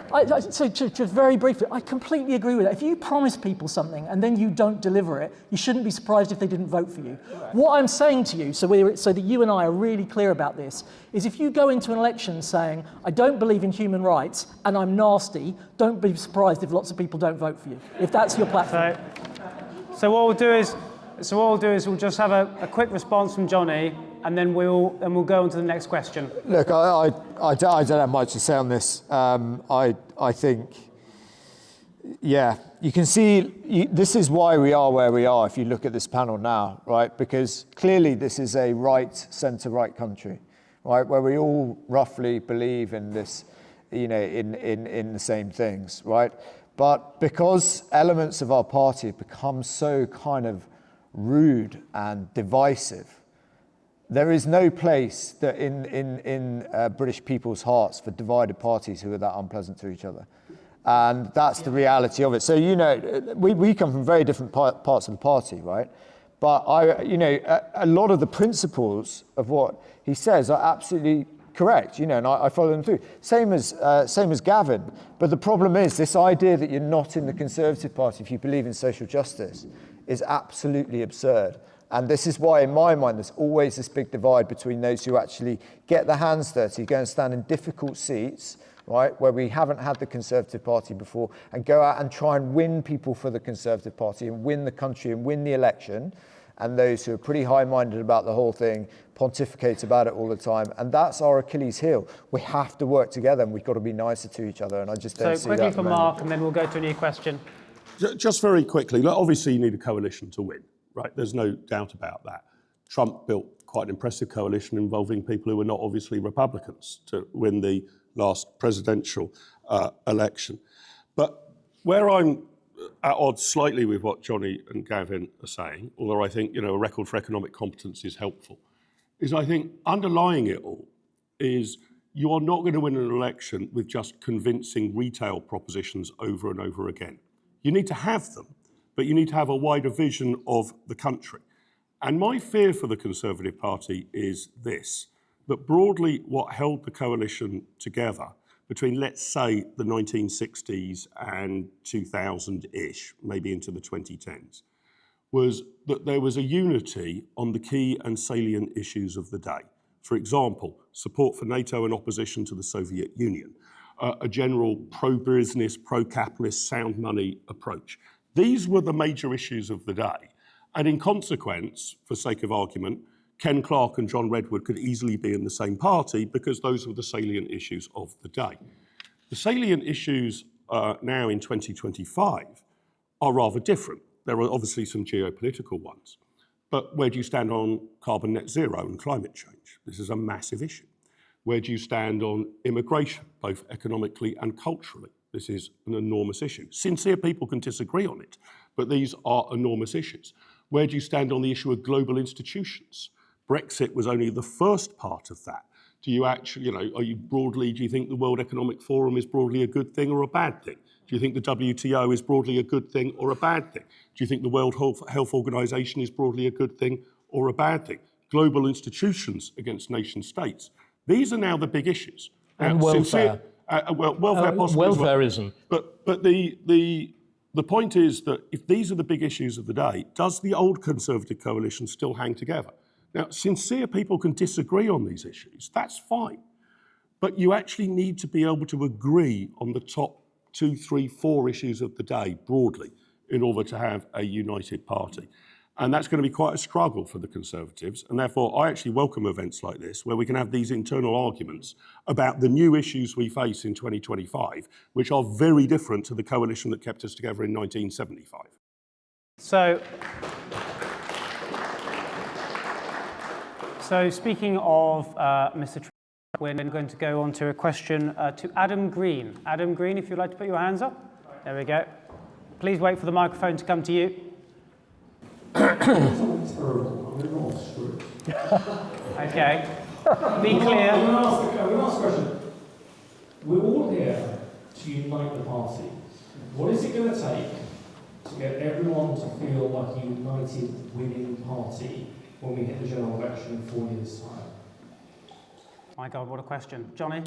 so just very briefly, I completely agree with that. If you promise people something and then you don't deliver it, you shouldn't be surprised if they didn't vote for you. What I'm saying to you, so that you and I are really clear about this, is if you go into an election saying, I don't believe in human rights and I'm nasty, don't be surprised if lots of people don't vote for you, if that's your platform. So what we'll do is we'll just have a quick response from Johnny, and then we'll go on to the next question. Look, I don't have much to say on this. I think, you can see this is why we are where we are if you look at this panel now, right? Because clearly this is a right, centre-right country, right, where we all roughly believe in this, in the same things, right? But because elements of our party have become so kind of rude and divisive, there is no place that in British people's hearts for divided parties who are that unpleasant to each other. And that's the reality of it. So, we come from very different parts of the party, right? But a lot of the principles of what he says are absolutely correct, and I follow them through. Same as Gavin. But the problem is this idea that you're not in the Conservative Party if you believe in social justice is absolutely absurd. And this is why, in my mind, there's always this big divide between those who actually get their hands dirty, go and stand in difficult seats, right, where we haven't had the Conservative Party before, and go out and try and win people for the Conservative Party and win the country and win the election, and those who are pretty high-minded about the whole thing, pontificate about it all the time, and that's our Achilles heel. We have to work together, and we've got to be nicer to each other, and I just don't see that. So quickly for Mark, and then we'll go to a new question. Just very quickly, obviously you need a coalition to win, right? There's no doubt about that. Trump built quite an impressive coalition involving people who were not obviously Republicans to win the last presidential election. But where I'm at odds slightly with what Johnny and Gavin are saying, although I think a record for economic competence is helpful, is I think underlying it all is you are not going to win an election with just convincing retail propositions over and over again. You need to have them, but you need to have a wider vision of the country. And my fear for the Conservative Party is this, that broadly what held the coalition together between, let's say, the 1960s and 2000-ish, maybe into the 2010s, was that there was a unity on the key and salient issues of the day. For example, support for NATO and opposition to the Soviet Union, a general pro-business, pro-capitalist, sound money approach. These were the major issues of the day. And in consequence, for sake of argument, Ken Clarke and John Redwood could easily be in the same party because those were the salient issues of the day. The salient issues now in 2025 are rather different. There are obviously some geopolitical ones. But where do you stand on carbon net zero and climate change? This is a massive issue. Where do you stand on immigration, both economically and culturally? This is an enormous issue. Sincere people can disagree on it, but these are enormous issues. Where do you stand on the issue of global institutions? Brexit was only the first part of that. Do you actually, do you think the World Economic Forum is broadly a good thing or a bad thing? Do you think the WTO is broadly a good thing or a bad thing? Do you think the World Health Organization is broadly a good thing or a bad thing? Global institutions against nation states. These are now the big issues. And welfare. Welfare possibly. Welfareism. But the point is that if these are the big issues of the day, does the old Conservative coalition still hang together? Now, sincere people can disagree on these issues. That's fine. But you actually need to be able to agree on the top 2, 3, 4 issues of the day broadly in order to have a united party. And that's going to be quite a struggle for the Conservatives. And therefore, I actually welcome events like this where we can have these internal arguments about the new issues we face in 2025, which are very different to the coalition that kept us together in 1975. So speaking of Mr. Trump, we're going to go on to a question to Adam Green. Adam Green, if you'd like to put your hands up. There we go. Please wait for the microphone to come to you. Okay. Be clear. I'm going to ask a question. We're all here to unite the party. What is it going to take to get everyone to feel like a united winning party when we hit the general election in 4 years' time? My God, what a question. Johnny?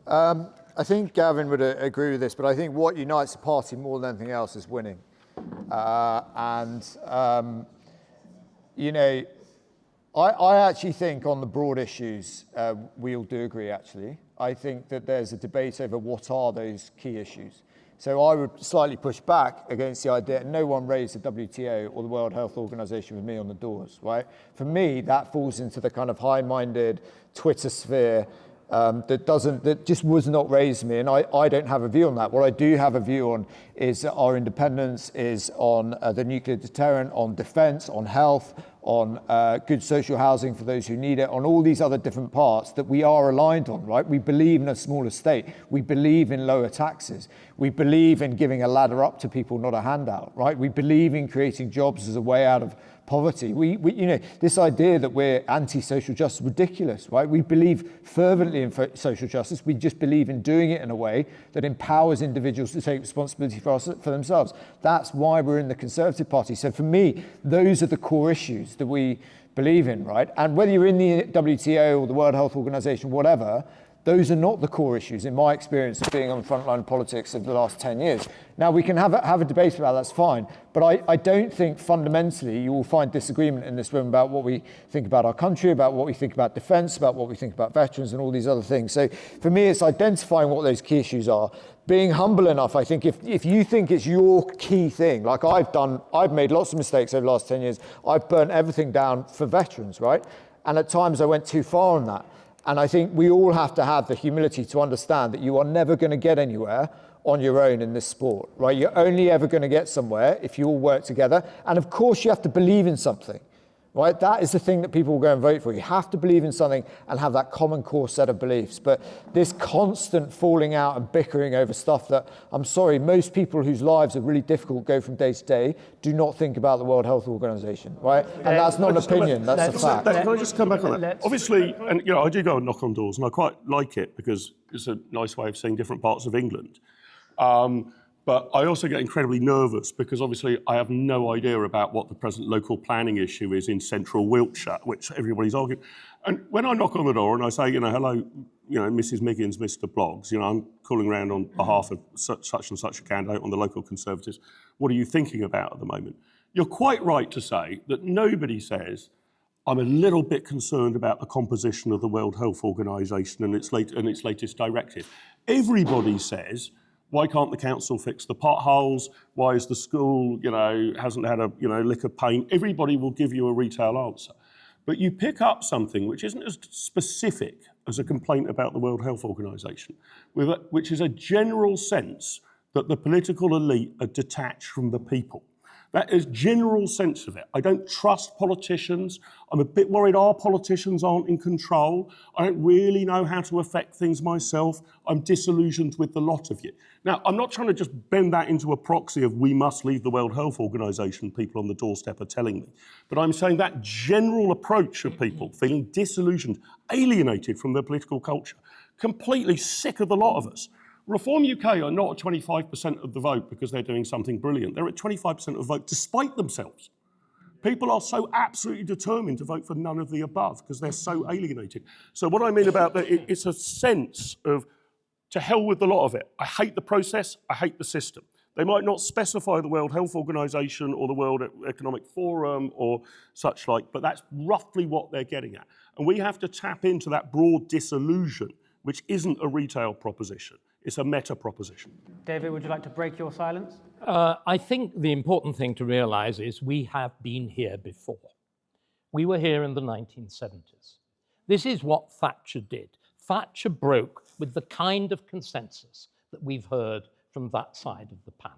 I think Gavin would agree with this, but I think what unites the party more than anything else is winning. I actually think on the broad issues, we all do agree, actually. I think that there's a debate over what are those key issues. So I would slightly push back against the idea, no one raised the WTO or the World Health Organization with me on the doors, right? For me, that falls into the kind of high-minded Twitter sphere that just was not raised to me, and I don't have a view on that. What I do have a view on is that our independence, is on the nuclear deterrent, on defence, on health, on good social housing for those who need it, on all these other different parts that we are aligned on, right? We believe in a smaller state. We believe in lower taxes. We believe in giving a ladder up to people, not a handout, right? We believe in creating jobs as a way out of poverty. We this idea that we're anti-social justice is ridiculous, right? We believe fervently in social justice. We just believe in doing it in a way that empowers individuals to take responsibility for themselves. That's why we're in the Conservative Party. So for me, those are the core issues. issues that we believe in, right? And whether you're in the WTO or the World Health Organization, whatever, those are not the core issues in my experience of being on frontline politics of the last 10 years. Now, we can have a debate about that, that's fine, but I don't think fundamentally you will find disagreement in this room about what we think about our country, about what we think about defence, about what we think about veterans and all these other things. So for me, it's identifying what those key issues are, being humble enough, I think, if you think it's your key thing, like I've made lots of mistakes over the last 10 years, I've burnt everything down for veterans, right? And at times I went too far on that. And I think we all have to have the humility to understand that you are never going to get anywhere on your own in this sport, right? You're only ever going to get somewhere if you all work together. And of course, you have to believe in something, right? That is the thing that people will go and vote for. You have to believe in something and have that common core set of beliefs. But this constant falling out and bickering over stuff that, I'm sorry, most people whose lives are really difficult go from day to day do not think about the World Health Organization, right? And that's not an opinion, that's a fact. Can I just come back on that? Obviously, and I do go and knock on doors, and I quite like it because it's a nice way of seeing different parts of England. But I also get incredibly nervous because obviously I have no idea about what the present local planning issue is in central Wiltshire, which everybody's arguing. And when I knock on the door and I say, hello, Mrs. Miggins, Mr. Bloggs, I'm calling around on behalf of such and such a candidate on the local Conservatives, what are you thinking about at the moment? You're quite right to say that nobody says, I'm a little bit concerned about the composition of the World Health Organization and its latest directive. Everybody says, why can't the council fix the potholes? Why is the school, hasn't had a, lick of paint? Everybody will give you a retail answer. But you pick up something which isn't as specific as a complaint about the World Health Organization, which is a general sense that the political elite are detached from the people. That is general sense of it. I don't trust politicians. I'm a bit worried our politicians aren't in control. I don't really know how to affect things myself. I'm disillusioned with the lot of you. Now, I'm not trying to just bend that into a proxy of we must leave the World Health Organization, people on the doorstep are telling me. But I'm saying that general approach of people feeling disillusioned, alienated from their political culture, completely sick of the lot of us. Reform UK are not at 25% of the vote because they're doing something brilliant. They're at 25% of the vote despite themselves. People are so absolutely determined to vote for none of the above because they're so alienated. So what I mean about that, it's a sense of to hell with the lot of it. I hate the process, I hate the system. They might not specify the World Health Organization or the World Economic Forum or such like, but that's roughly what they're getting at. And we have to tap into that broad disillusion, which isn't a retail proposition. It's a meta proposition. David, would you like to break your silence? I think the important thing to realize is we have been here before. We were here in the 1970s. This is what Thatcher did. Thatcher broke with the kind of consensus that we've heard from that side of the panel.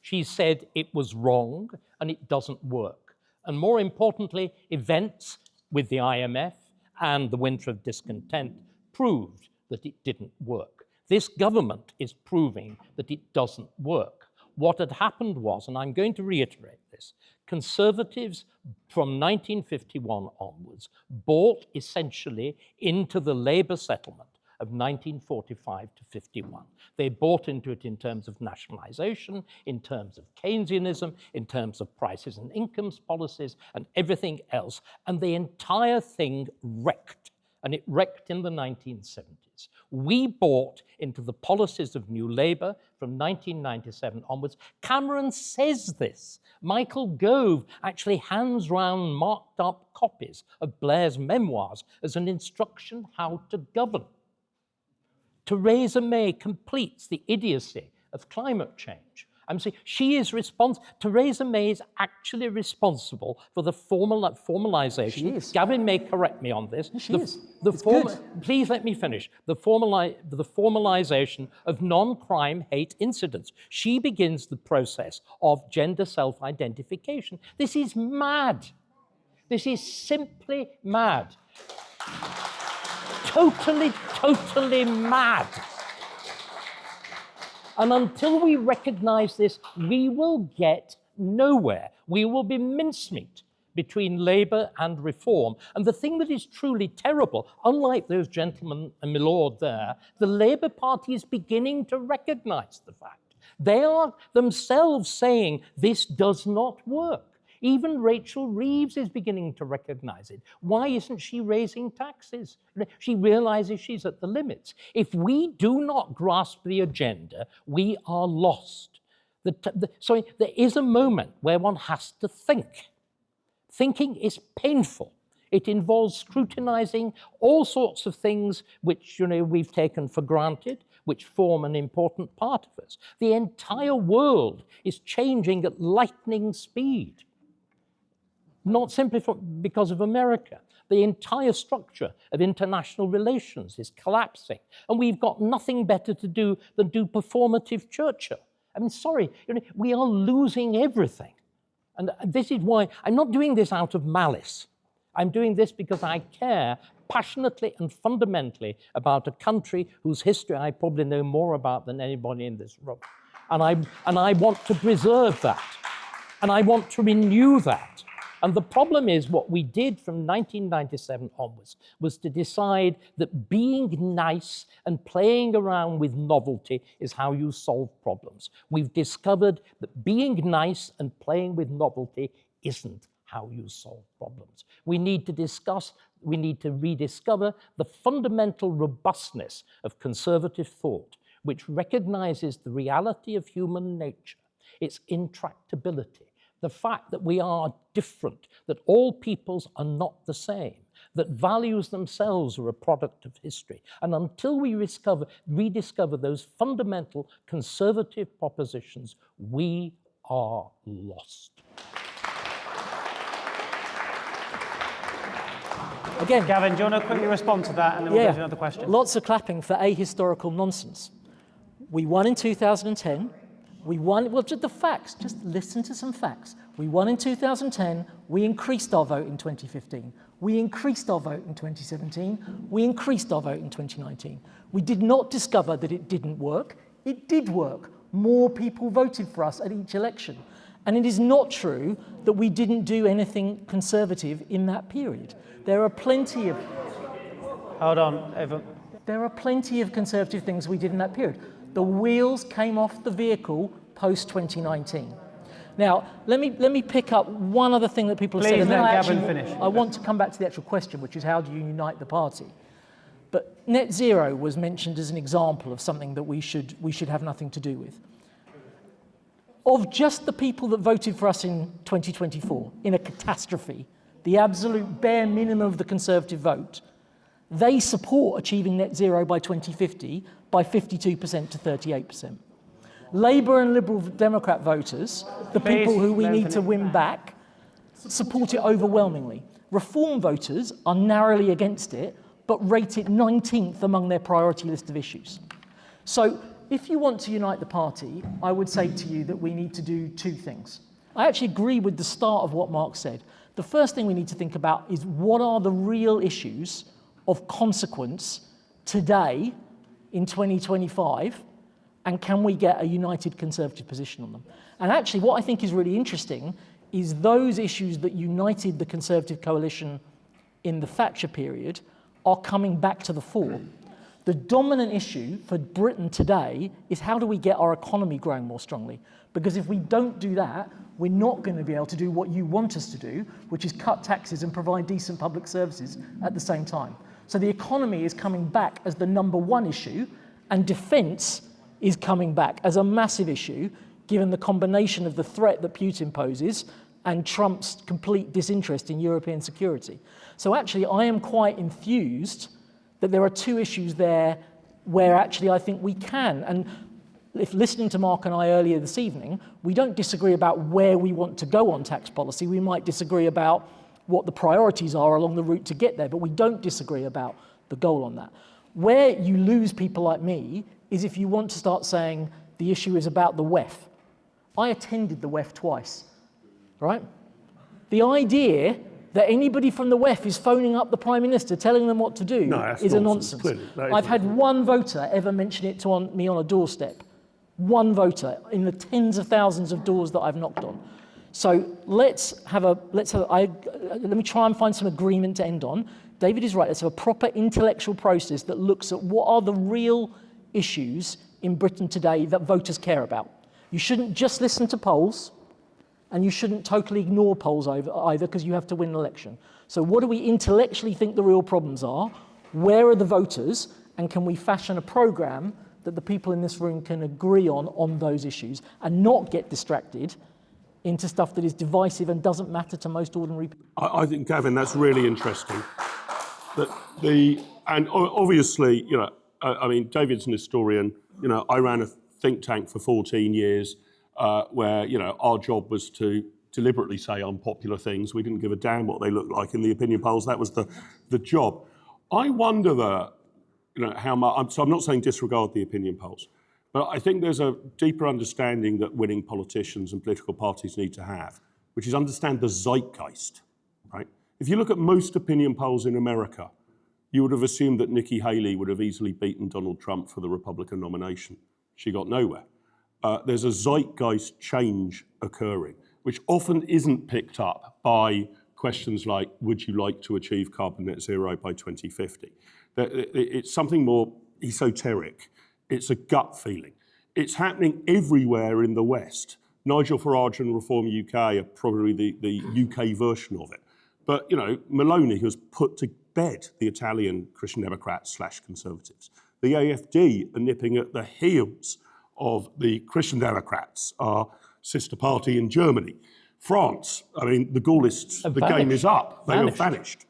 She said it was wrong and it doesn't work. And more importantly, events with the IMF and the winter of discontent proved that it didn't work. This government is proving that it doesn't work. What had happened was, and I'm going to reiterate this, Conservatives from 1951 onwards bought essentially into the Labour settlement of 1945 to 51. They bought into it in terms of nationalisation, in terms of Keynesianism, in terms of prices and incomes policies, and everything else. And the entire thing wrecked, and it wrecked in the 1970s. We bought into the policies of New Labour from 1997 onwards. Cameron says this. Michael Gove actually hands round marked up copies of Blair's memoirs as an instruction how to govern. Theresa May completes the idiocy of climate change. She is responsible. Theresa May is actually responsible for the formalisation. She is. Gavin may correct me on this. She is. It's good. Please let me finish. The formalisation of non-crime hate incidents. She begins the process of gender self-identification. This is mad. This is simply mad. Totally mad. And until we recognise this, we will get nowhere. We will be mincemeat between Labour and Reform. And the thing that is truly terrible, unlike those gentlemen and my lord there, the Labour Party is beginning to recognise the fact. They are themselves saying this does not work. Even Rachel Reeves is beginning to recognize it. Why isn't she raising taxes? She realizes she's at the limits. If we do not grasp the agenda, we are lost. So there is a moment where one has to think. Thinking is painful. It involves scrutinizing all sorts of things which we've taken for granted, which form an important part of us. The entire world is changing at lightning speed. Not simply because of America. The entire structure of international relations is collapsing, and we've got nothing better to do than do performative Churchill. I mean, sorry, we are losing everything. And this is why I'm not doing this out of malice. I'm doing this because I care passionately and fundamentally about a country whose history I probably know more about than anybody in this room. And I want to preserve that. And I want to renew that. And the problem is what we did from 1997 onwards was to decide that being nice and playing around with novelty is how you solve problems. We've discovered that being nice and playing with novelty isn't how you solve problems. We need to rediscover the fundamental robustness of conservative thought, which recognizes the reality of human nature, its intractability, the fact that we are different, that all peoples are not the same, that values themselves are a product of history. And until we rediscover those fundamental conservative propositions, we are lost. Again, Gavin, do you want to quickly respond to that, and then we'll go to another question? Lots of clapping for ahistorical nonsense. We won in 2010. We won, well, just the facts, just listen to some facts. We won in 2010, we increased our vote in 2015. We increased our vote in 2017. We increased our vote in 2019. We did not discover that it didn't work. It did work. More people voted for us at each election. And it is not true that we didn't do anything conservative in that period. There are plenty of... Hold on, Eva. There are plenty of conservative things we did in that period. The wheels came off the vehicle post-2019. Now, let me pick up one other thing that people have said, and then I want to come back to the actual question, which is how do you unite the party? But net zero was mentioned as an example of something that we should have nothing to do with. Of just the people that voted for us in 2024, in a catastrophe, the absolute bare minimum of the Conservative vote, they support achieving net zero by 2050 by 52% to 38%. Labour and Liberal Democrat voters, the people who we need to win back, support it overwhelmingly. Reform voters are narrowly against it, but rate it 19th among their priority list of issues. So if you want to unite the party, I would say to you that we need to do two things. I actually agree with the start of what Mark said. The first thing we need to think about is what are the real issues of consequence today in 2025, and can we get a united Conservative position on them? And actually what I think is really interesting is those issues that united the Conservative coalition in the Thatcher period are coming back to the fore. The dominant issue for Britain today is how do we get our economy growing more strongly? Because if we don't do that, we're not going to be able to do what you want us to do, which is cut taxes and provide decent public services at the same time. So the economy is coming back as the number one issue, and defence is coming back as a massive issue, given the combination of the threat that Putin poses and Trump's complete disinterest in European security. So actually, I am quite enthused that there are two issues there where actually I think we can. And if listening to Mark and I earlier this evening, we don't disagree about where we want to go on tax policy. We might disagree about what the priorities are along the route to get there, but we don't disagree about the goal on that. Where you lose people like me is if you want to start saying the issue is about the WEF. I attended the WEF twice, right? The idea that anybody from the WEF is phoning up the Prime Minister telling them what to do is a nonsense. I've had one voter ever mention it to me on a doorstep. One voter in the tens of thousands of doors that I've knocked on. So let me try and find some agreement to end on. David is right, let's have a proper intellectual process that looks at what are the real issues in Britain today that voters care about. You shouldn't just listen to polls. And you shouldn't totally ignore polls either, because you have to win an election. So what do we intellectually think the real problems are? Where are the voters? And can we fashion a program that the people in this room can agree on those issues and not get distracted into stuff that is divisive and doesn't matter to most ordinary people? I think, Gavin, that's really interesting. And obviously, I mean, David's an historian. I ran a think tank for 14 years where, our job was to deliberately say unpopular things. We didn't give a damn what they looked like in the opinion polls. That was the job. I wonder that, how much, so I'm not saying disregard the opinion polls, but I think there's a deeper understanding that winning politicians and political parties need to have, which is understand the zeitgeist, right? If you look at most opinion polls in America, you would have assumed that Nikki Haley would have easily beaten Donald Trump for the Republican nomination. She got nowhere. There's a zeitgeist change occurring, which often isn't picked up by questions like, would you like to achieve carbon net zero by 2050? It's something more esoteric. It's a gut feeling. It's happening everywhere in the West. Nigel Farage and Reform UK are probably the UK version of it. But, Maloney has put to bed the Italian Christian Democrats / Conservatives. The AfD are nipping at the heels of the Christian Democrats, our sister party in Germany. France, I mean, the Gaullists, the game is up. They have vanished.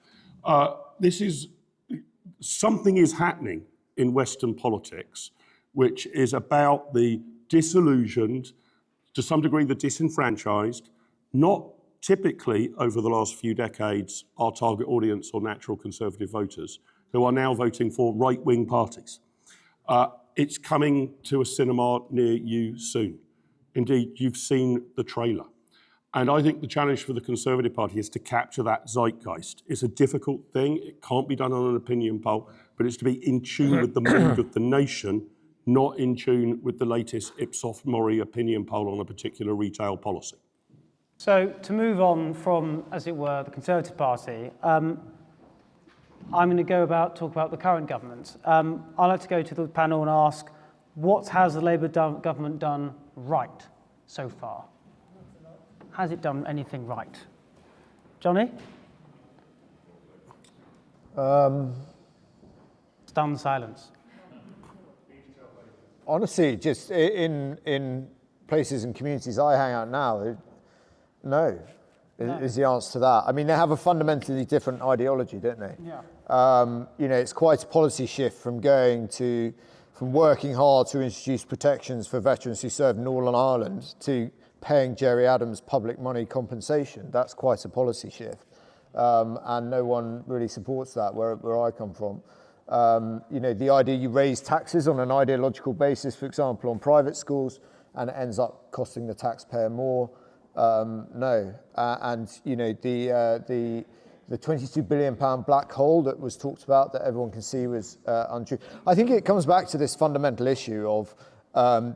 Something is happening in Western politics, which is about the disillusioned, to some degree the disenfranchised, not typically over the last few decades our target audience or natural conservative voters, who are now voting for right-wing parties. It's coming to a cinema near you soon. Indeed, you've seen the trailer. And I think the challenge for the Conservative Party is to capture that zeitgeist. It's a difficult thing. It can't be done on an opinion poll, but it's to be in tune with the mood of the nation, not in tune with the latest Ipsos Mori opinion poll on a particular retail policy. So to move on from, as it were, the Conservative Party, I'm going to talk about the current government. I'd like to go to the panel and ask, what has the Labour government done right so far? Has it done anything right? Johnny? Stunned silence. Honestly, just in places and communities I hang out now, no, is the answer to that. I mean, they have a fundamentally different ideology, don't they? Yeah. It's quite a policy shift from working hard to introduce protections for veterans who served in Northern Ireland to paying Jerry Adams public money compensation. That's quite a policy shift. And no one really supports that where I come from. The idea you raise taxes on an ideological basis, for example, on private schools, and it ends up costing the taxpayer more. No. The £22 billion black hole that was talked about that everyone can see was untrue. I think it comes back to this fundamental issue of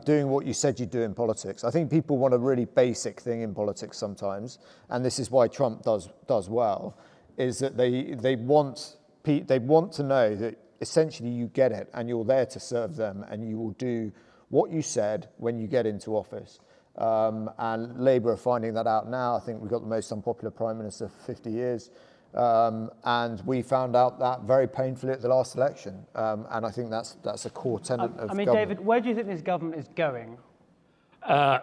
doing what you said you'd do in politics. I think people want a really basic thing in politics sometimes, and this is why Trump does well, is that they want to know that essentially you get it and you're there to serve them and you will do what you said when you get into office. And Labour are finding that out now. I think we've got the most unpopular Prime Minister for 50 years. And we found out that very painfully at the last election. And I think that's a core tenet of government. David, where do you think this government is going?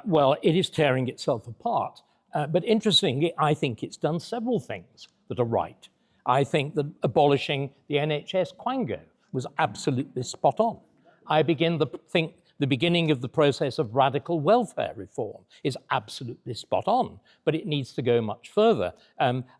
Well, it is tearing itself apart. But interestingly, I think it's done several things that are right. I think that abolishing the NHS quango was absolutely spot on. I begin to think the beginning of the process of radical welfare reform is absolutely spot on, but it needs to go much further.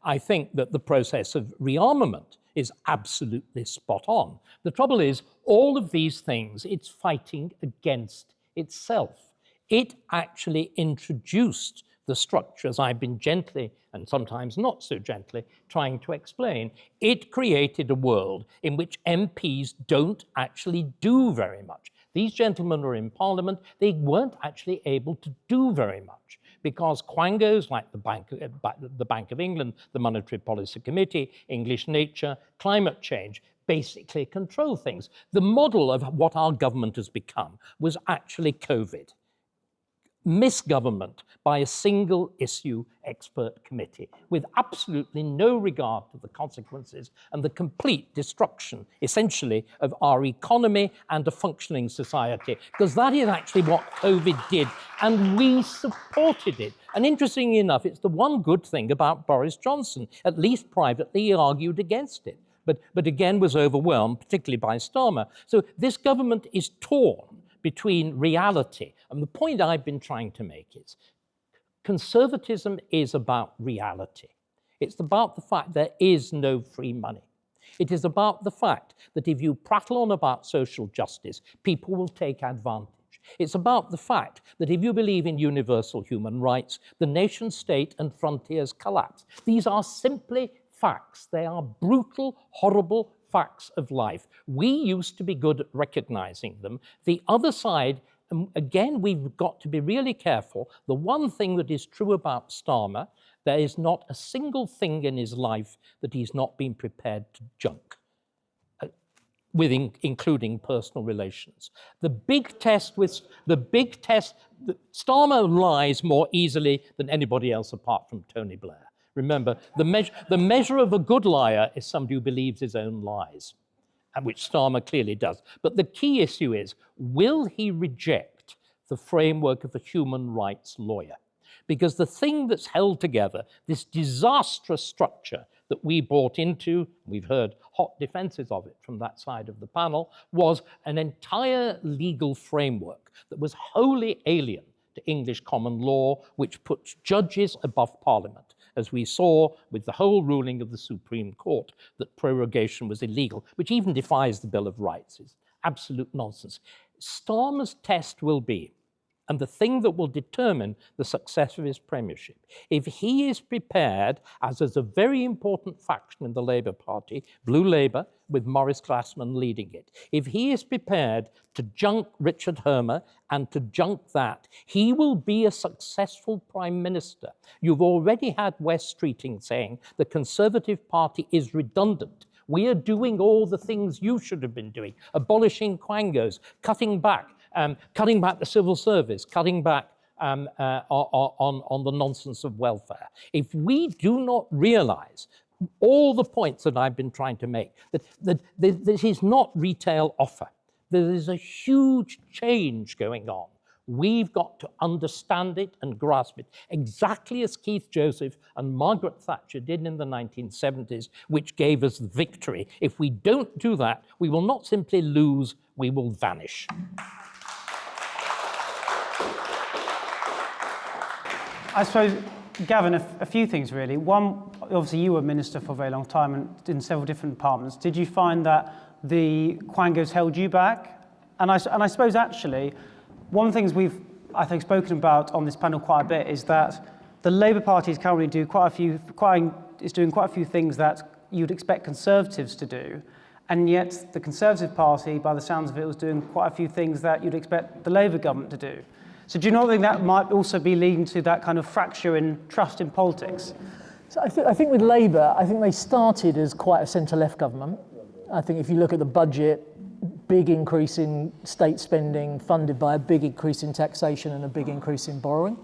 I think that the process of rearmament is absolutely spot on. The trouble is, all of these things, it's fighting against itself. It actually introduced the structures I've been gently, and sometimes not so gently, trying to explain. It created a world in which MPs don't actually do very much. These gentlemen were in Parliament, they weren't actually able to do very much because quangos like the Bank of England, the Monetary Policy Committee, English Nature, climate change, basically control things. The model of what our government has become was actually COVID. misgovernment by a single issue expert committee with absolutely no regard to the consequences and the complete destruction, essentially, of our economy and a functioning society. Because that is actually what COVID did, and we supported it. And interestingly enough, it's the one good thing about Boris Johnson. At least privately, he argued against it, but again was overwhelmed, particularly by Starmer. So this government is torn between reality. And the point I've been trying to make is conservatism is about reality. It's about the fact there is no free money. It is about the fact that if you prattle on about social justice, people will take advantage. It's about the fact that if you believe in universal human rights, the nation state and frontiers collapse. These are simply facts. They are brutal, horrible facts of life. We used to be good at recognizing them. The other side, again, we've got to be really careful. The one thing that is true about Starmer, there is not a single thing in his life that he's not been prepared to junk, including personal relations. The big test, Starmer lies more easily than anybody else apart from Tony Blair. Remember, the measure of a good liar is somebody who believes his own lies, and which Starmer clearly does. But the key issue is, will he reject the framework of a human rights lawyer? Because the thing that's held together, this disastrous structure that we bought into, we've heard hot defenses of it from that side of the panel, was an entire legal framework that was wholly alien to English common law, which puts judges above Parliament, as we saw with the whole ruling of the Supreme Court that prorogation was illegal, which even defies the Bill of Rights. It's absolute nonsense. Starmer's test will be, and the thing that will determine the success of his premiership, if he is prepared, as is a very important faction in the Labour Party, Blue Labour, with Maurice Glassman leading it, if he is prepared to junk Richard Hermer and to junk that, he will be a successful Prime Minister. You've already had Wes Streeting saying the Conservative Party is redundant. We are doing all the things you should have been doing, abolishing quangos, cutting back the civil service, cutting back on the nonsense of welfare. If we do not realize all the points that I've been trying to make, that this is not retail offer, there is a huge change going on. We've got to understand it and grasp it, exactly as Keith Joseph and Margaret Thatcher did in the 1970s, which gave us the victory. If we don't do that, we will not simply lose, we will vanish. I suppose, Gavin, a few things really. One, obviously you were minister for a very long time and in several different departments. Did you find that the quangos held you back? And I suppose actually, one of the things we've, I think, spoken about on this panel quite a bit is that the Labour Party is currently doing quite a few things that you'd expect Conservatives to do, and yet the Conservative Party, by the sounds of it, was doing quite a few things that you'd expect the Labour government to do. So do you not think that might also be leading to that kind of fracture in trust in politics? So I think with Labour, I think they started as quite a centre-left government. I think if you look at the budget, big increase in state spending funded by a big increase in taxation and a big increase in borrowing.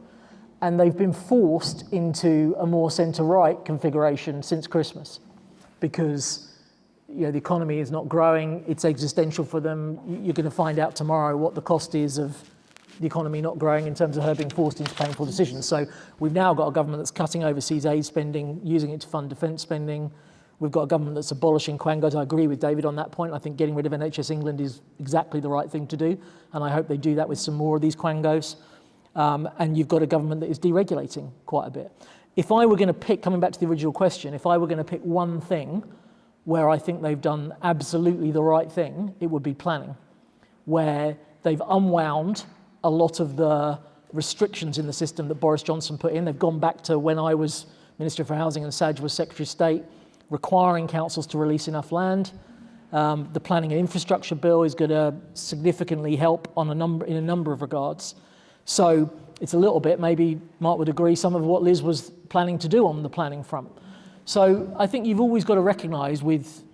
And they've been forced into a more centre-right configuration since Christmas because the economy is not growing, it's existential for them. You're going to find out tomorrow what the cost is of the economy not growing in terms of her being forced into painful decisions. So we've now got a government that's cutting overseas aid spending, using it to fund defence spending. We've got a government that's abolishing quangos. I agree with David on that point. I think getting rid of NHS England is exactly the right thing to do, and I hope they do that with some more of these quangos. And you've got a government that is deregulating quite a bit. If I were going to pick, coming back to the original question, if I were going to pick one thing where I think they've done absolutely the right thing, it would be planning, where they've unwound a lot of the restrictions in the system that Boris Johnson put in. They've gone back to when I was Minister for Housing and Saj was Secretary of State, requiring councils to release enough land. The Planning and Infrastructure Bill is going to significantly help in a number of regards. So it's a little bit, maybe Mark would agree, some of what Liz was planning to do on the planning front. So I think you've always got to recognise with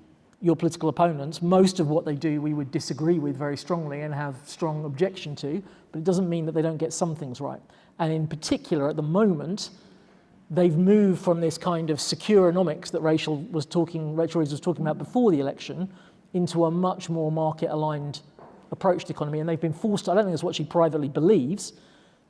your political opponents, most of what they do we would disagree with very strongly and have strong objection to, but it doesn't mean that they don't get some things right. And in particular, at the moment, they've moved from this kind of secure-economics that Rachel Reeves was talking about before the election into a much more market-aligned approach to economy. And they've been forced to, I don't think that's what she privately believes,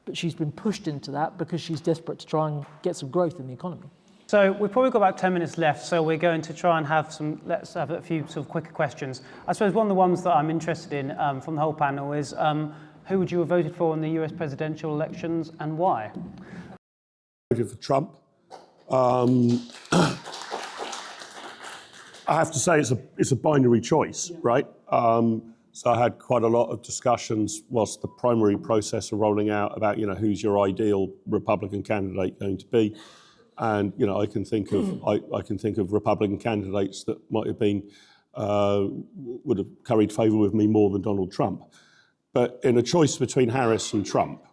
but she's been pushed into that because she's desperate to try and get some growth in the economy. So we've probably got about 10 minutes left, so we're going to try and let's have a few sort of quicker questions. I suppose one of the ones that I'm interested in from the whole panel is who would you have voted for in the US presidential elections and why? I voted for Trump. I have to say it's a binary choice, right? So I had quite a lot of discussions whilst the primary process of rolling out about, who's your ideal Republican candidate going to be. And I can think of Republican candidates that might have been would have carried favour with me more than Donald Trump. But in a choice between Harris and Trump,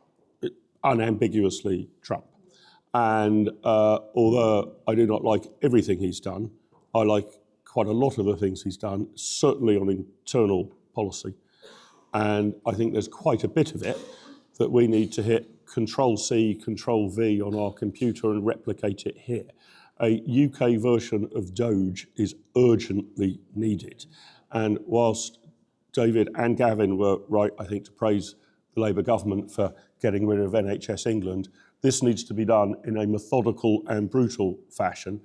unambiguously Trump. And although I do not like everything he's done, I like quite a lot of the things he's done, certainly on internal policy. And I think there's quite a bit of it that we need to hit Control-C, Control-V on our computer and replicate it here. A UK version of Doge is urgently needed. And whilst David and Gavin were right, I think, to praise the Labour government for getting rid of NHS England, this needs to be done in a methodical and brutal fashion.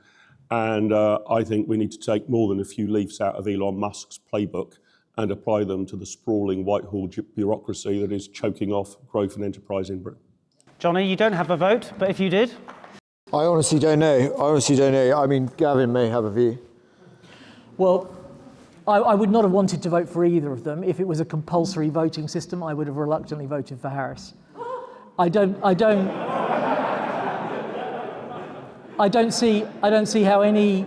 And I think we need to take more than a few leaves out of Elon Musk's playbook and apply them to the sprawling Whitehall bureaucracy that is choking off growth and enterprise in Britain. Johnny, you don't have a vote, but if you did? I honestly don't know. I mean, Gavin may have a view. Well, I would not have wanted to vote for either of them. If it was a compulsory voting system, I would have reluctantly voted for Harris. I don't see how anybody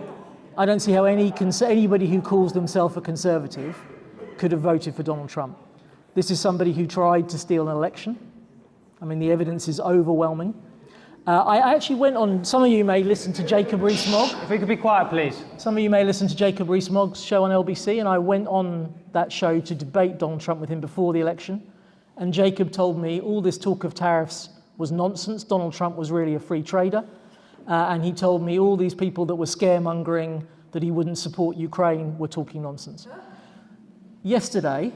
who calls themselves a conservative could have voted for Donald Trump. This is somebody who tried to steal an election. I mean, the evidence is overwhelming. I actually went on, some of you may listen to Jacob Rees-Mogg. If we could be quiet, please. Some of you may listen to Jacob Rees-Mogg's show on LBC, and I went on that show to debate Donald Trump with him before the election. And Jacob told me all this talk of tariffs was nonsense. Donald Trump was really a free trader. And he told me all these people that were scaremongering that he wouldn't support Ukraine were talking nonsense. Yesterday,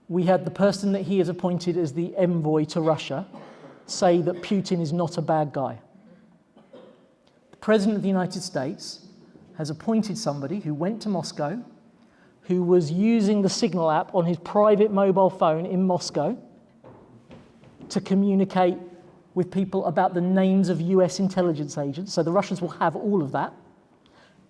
we had the person that he has appointed as the envoy to Russia say that Putin is not a bad guy. The President of the United States has appointed somebody who went to Moscow, who was using the Signal app on his private mobile phone in Moscow to communicate with people about the names of US intelligence agents, so the Russians will have all of that,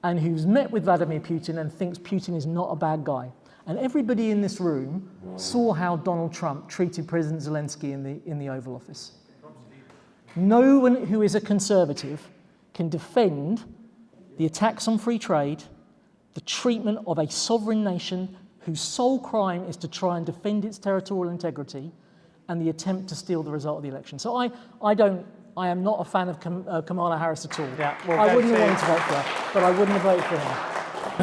and who's met with Vladimir Putin and thinks Putin is not a bad guy. And everybody in this room saw how Donald Trump treated President Zelensky in the Oval Office. No one who is a conservative can defend the attacks on free trade, the treatment of a sovereign nation whose sole crime is to try and defend its territorial integrity, and the attempt to steal the result of the election. So I am not a fan of Kamala Harris at all. Yeah, I wouldn't have wanted to vote for her, but I wouldn't have voted for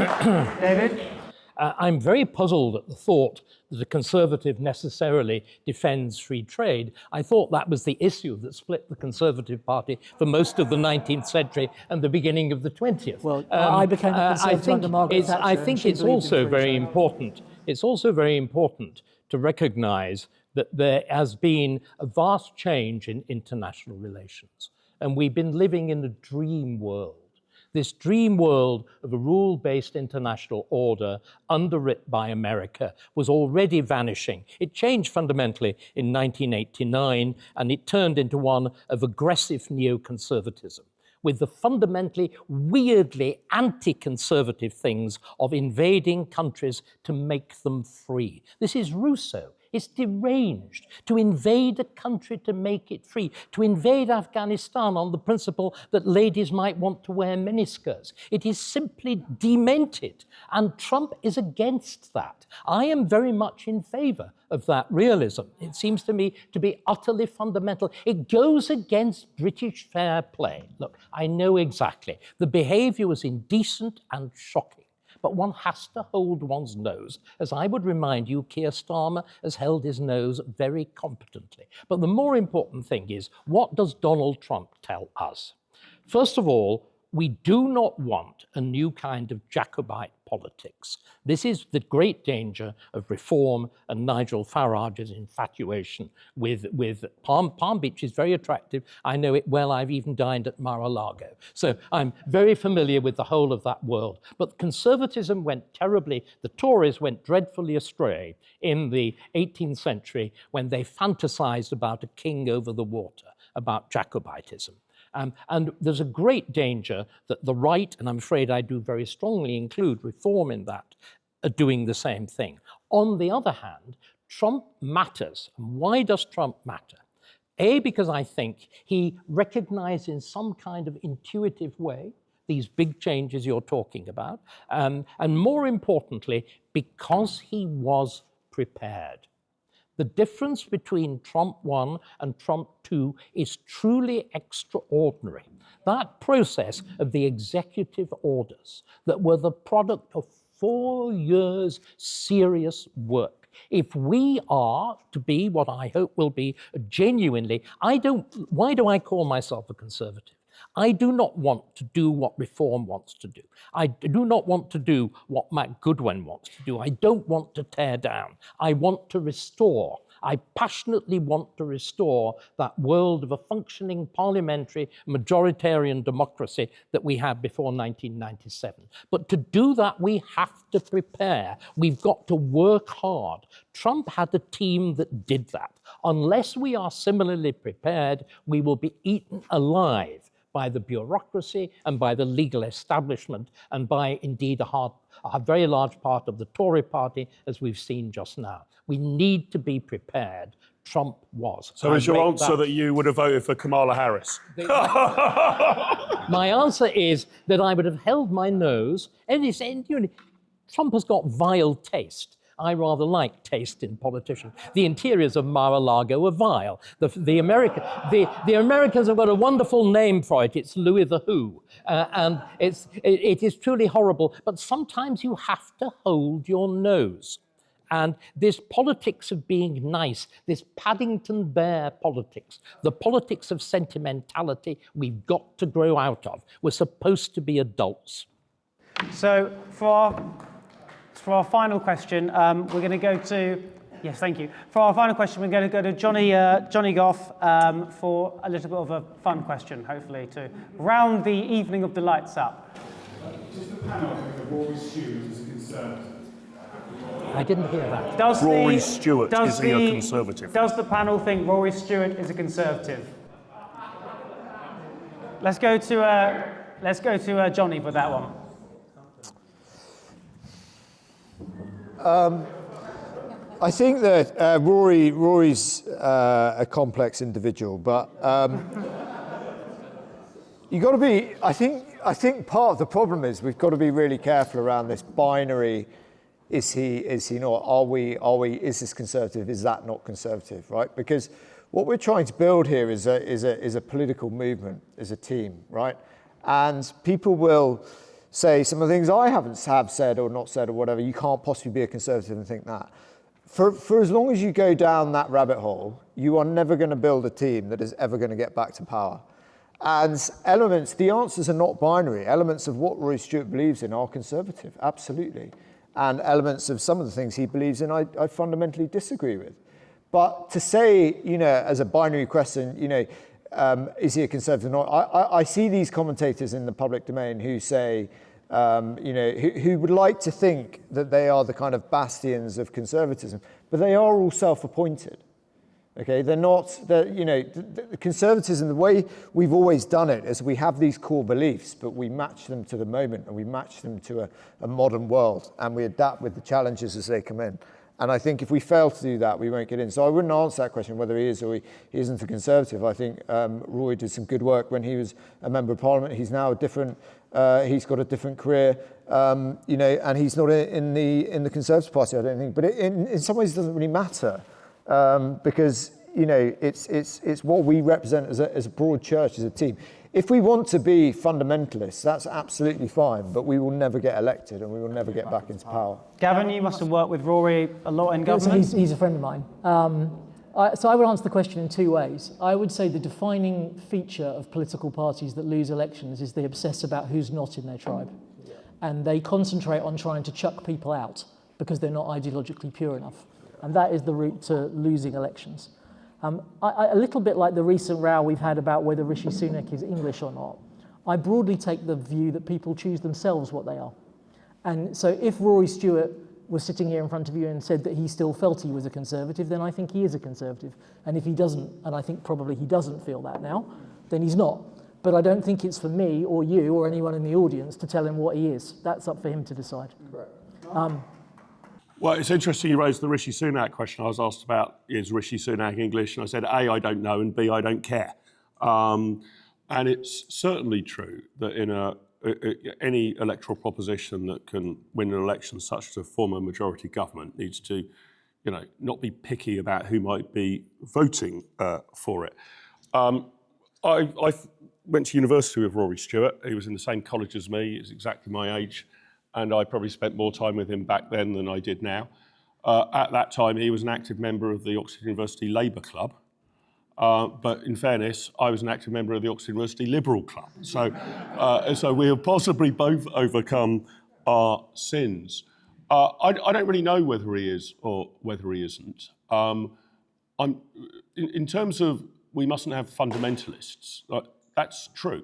him. David? I'm very puzzled at the thought that a conservative necessarily defends free trade. I thought that was the issue that split the Conservative Party for most of the 19th century and the beginning of the 20th. Well, I became a conservative under Margaret Thatcher. I think it's also very important. It's also very important to recognise that there has been a vast change in international relations, and we've been living in a dream world. This dream world of a rule-based international order underwritten by America was already vanishing. It changed fundamentally in 1989, and it turned into one of aggressive neoconservatism, with the fundamentally, weirdly anti-conservative things of invading countries to make them free. This is Rousseau. It's deranged to invade a country to make it free, to invade Afghanistan on the principle that ladies might want to wear miniskirts. It is simply demented, and Trump is against that. I am very much in favour of that realism. It seems to me to be utterly fundamental. It goes against British fair play. Look, I know exactly. The behaviour was indecent and shocking. but one has to hold one's nose. As I would remind you, Keir Starmer has held his nose very competently. But the more important thing is, what does Donald Trump tell us? First of all, we do not want a new kind of Jacobite politics. This is the great danger of reform and Nigel Farage's infatuation with Palm Beach is very attractive. I know it well. I've even dined at Mar-a-Lago. So I'm very familiar with the whole of that world. But conservatism went terribly, the Tories went dreadfully astray in the 18th century when they fantasized about a king over the water, about Jacobitism. And there's a great danger that the right, and I'm afraid I do very strongly include reform in that, are doing the same thing. On the other hand, Trump matters. And why does Trump matter? A, because I think he recognized in some kind of intuitive way these big changes you're talking about, and more importantly, because he was prepared. The difference between Trump 1 and Trump 2 is truly extraordinary. That process of the executive orders that were the product of 4 years' serious work. If we are to be what I hope will be genuinely, why do I call myself a conservative? I do not want to do what reform wants to do. I do not want to do what Matt Goodwin wants to do. I don't want to tear down. I want to restore. I passionately want to restore that world of a functioning parliamentary majoritarian democracy that we had before 1997. But to do that, we have to prepare. We've got to work hard. Trump had a team that did that. Unless we are similarly prepared, we will be eaten alive by the bureaucracy and by the legal establishment and by, indeed, a very large part of the Tory party, as we've seen just now. We need to be prepared. Trump was. So is your answer that you would have voted for Kamala Harris? My answer is that I would have held my nose, and Trump has got vile taste. I rather like taste in politicians. The interiors of Mar-a-Lago are vile. The Americans have got a wonderful name for it. It's Louis the Who. And it is truly horrible. But sometimes you have to hold your nose. And this politics of being nice, this Paddington Bear politics, the politics of sentimentality, we've got to grow out of. We're supposed to be adults. So for our final question, we're going to go to, yes, thank you. For our final question, we're going to go to Johnny Goff for a little bit of a fun question, hopefully, to round the evening of delights up. Just the panel of Rory Stewart as a Conservative. I didn't hear that. Rory Stewart, is he a Conservative? Does the panel think Rory Stewart is a Conservative? Let's go to Johnny for that one. I think that Rory's a complex individual, but you got to be. I think part of the problem is we've got to be really careful around this binary. Is he not? Are we? Is this conservative? Is that not conservative? Right? Because what we're trying to build here is a political movement, is a team, right? And people will say some of the things I have said or not said or whatever. You can't possibly be a conservative and think that. For as long as you go down that rabbit hole, you are never going to build a team that is ever going to get back to power. And the answers are not binary. Elements of what Rory Stewart believes in are conservative, absolutely. And elements of some of the things he believes in, I fundamentally disagree with. But to say, as a binary question, is he a conservative or not? I see these commentators in the public domain who say, who would like to think that they are the kind of bastions of conservatism, but they are all self-appointed. Okay, they're not. The conservatism, the way we've always done it, is we have these core beliefs, but we match them to the moment and we match them to a modern world, and we adapt with the challenges as they come in. And I think if we fail to do that, we won't get in. So I wouldn't answer that question whether he is or he isn't a conservative. I think Rory did some good work when he was a member of Parliament. He's now he's got a different career, and he's not in the Conservative Party, I don't think. But in some ways, it doesn't really matter because it's what we represent as a broad church, as a team. If we want to be fundamentalists, that's absolutely fine, but we will never get elected and we will never get back into power. Gavin, you must have worked with Rory a lot in government. So he's a friend of mine. So I would answer the question in two ways. I would say the defining feature of political parties that lose elections is they obsess about who's not in their tribe. And they concentrate on trying to chuck people out because they're not ideologically pure enough. And that is the route to losing elections. A little bit like the recent row we've had about whether Rishi Sunak is English or not, I broadly take the view that people choose themselves what they are. And so if Rory Stewart was sitting here in front of you and said that he still felt he was a Conservative, then I think he is a Conservative. And if he doesn't, and I think probably he doesn't feel that now, then he's not. But I don't think it's for me or you or anyone in the audience to tell him what he is. That's up for him to decide. Well, it's interesting you raised the Rishi Sunak question. I was asked about, is Rishi Sunak English? And I said, A, I don't know, and B, I don't care. And it's certainly true that in any electoral proposition that can win an election, such as a form a majority government, needs to, not be picky about who might be voting for it. I went to university with Rory Stewart. He was in the same college as me. He's exactly my age. And I probably spent more time with him back then than I did now. At that time, he was an active member of the Oxford University Labour Club. But in fairness, I was an active member of the Oxford University Liberal Club. So we have possibly both overcome our sins. I don't really know whether he is or whether he isn't. In terms of we mustn't have fundamentalists, that's true.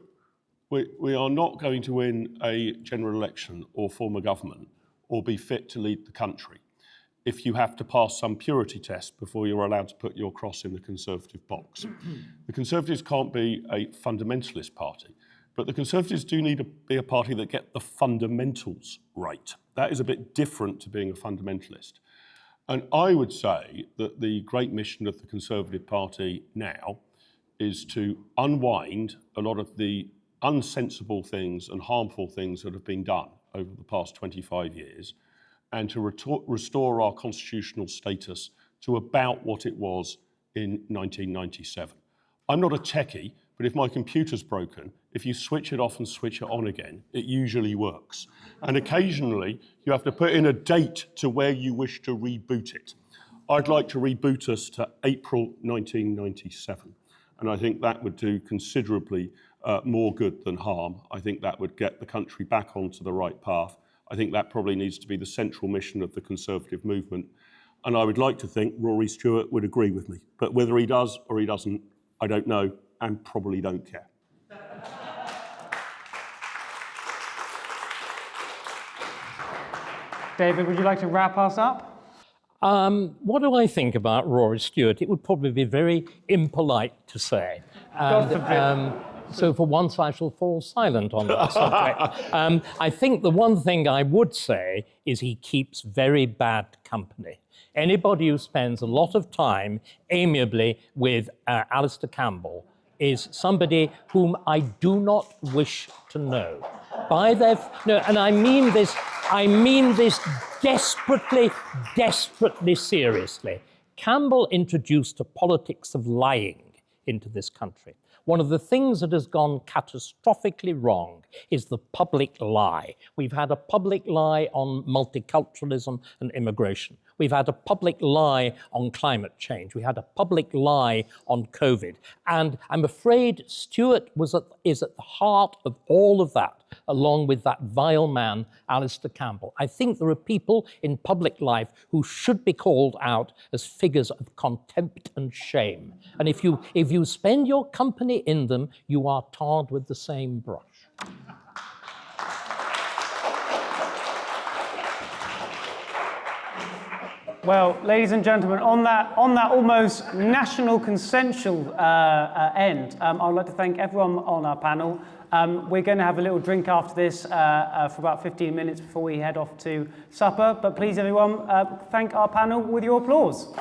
We are not going to win a general election or form a government or be fit to lead the country if you have to pass some purity test before you're allowed to put your cross in the Conservative box. The Conservatives can't be a fundamentalist party, but the Conservatives do need to be a party that get the fundamentals right. That is a bit different to being a fundamentalist. And I would say that the great mission of the Conservative Party now is to unwind a lot of the unsensible things and harmful things that have been done over the past 25 years and to restore our constitutional status to about what it was in 1997. I'm not a techie, but if my computer's broken, if you switch it off and switch it on again, it usually works. And occasionally, you have to put in a date to where you wish to reboot it. I'd like to reboot us to April 1997. And I think that would do considerably more good than harm. I think that would get the country back onto the right path. I think that probably needs to be the central mission of the Conservative movement. And I would like to think Rory Stewart would agree with me. But whether he does or he doesn't, I don't know and probably don't care. David, would you like to wrap us up? What do I think about Rory Stewart? It would probably be very impolite to say. God forbid. So for once I shall fall silent on that subject. I think the one thing I would say is he keeps very bad company. Anybody who spends a lot of time amiably with Alistair Campbell is somebody whom I do not wish to know. And I mean this desperately, desperately seriously. Campbell introduced a politics of lying into this country. One of the things that has gone catastrophically wrong is the public lie. We've had a public lie on multiculturalism and immigration. We've had a public lie on climate change. We had a public lie on COVID. And I'm afraid Stewart is at the heart of all of that, along with that vile man, Alistair Campbell. I think there are people in public life who should be called out as figures of contempt and shame. And if you spend your company in them, you are tarred with the same brush. Well, ladies and gentlemen, on that almost national consensual end, I'd like to thank everyone on our panel. We're going to have a little drink after this for about 15 minutes before we head off to supper. But please, everyone, thank our panel with your applause.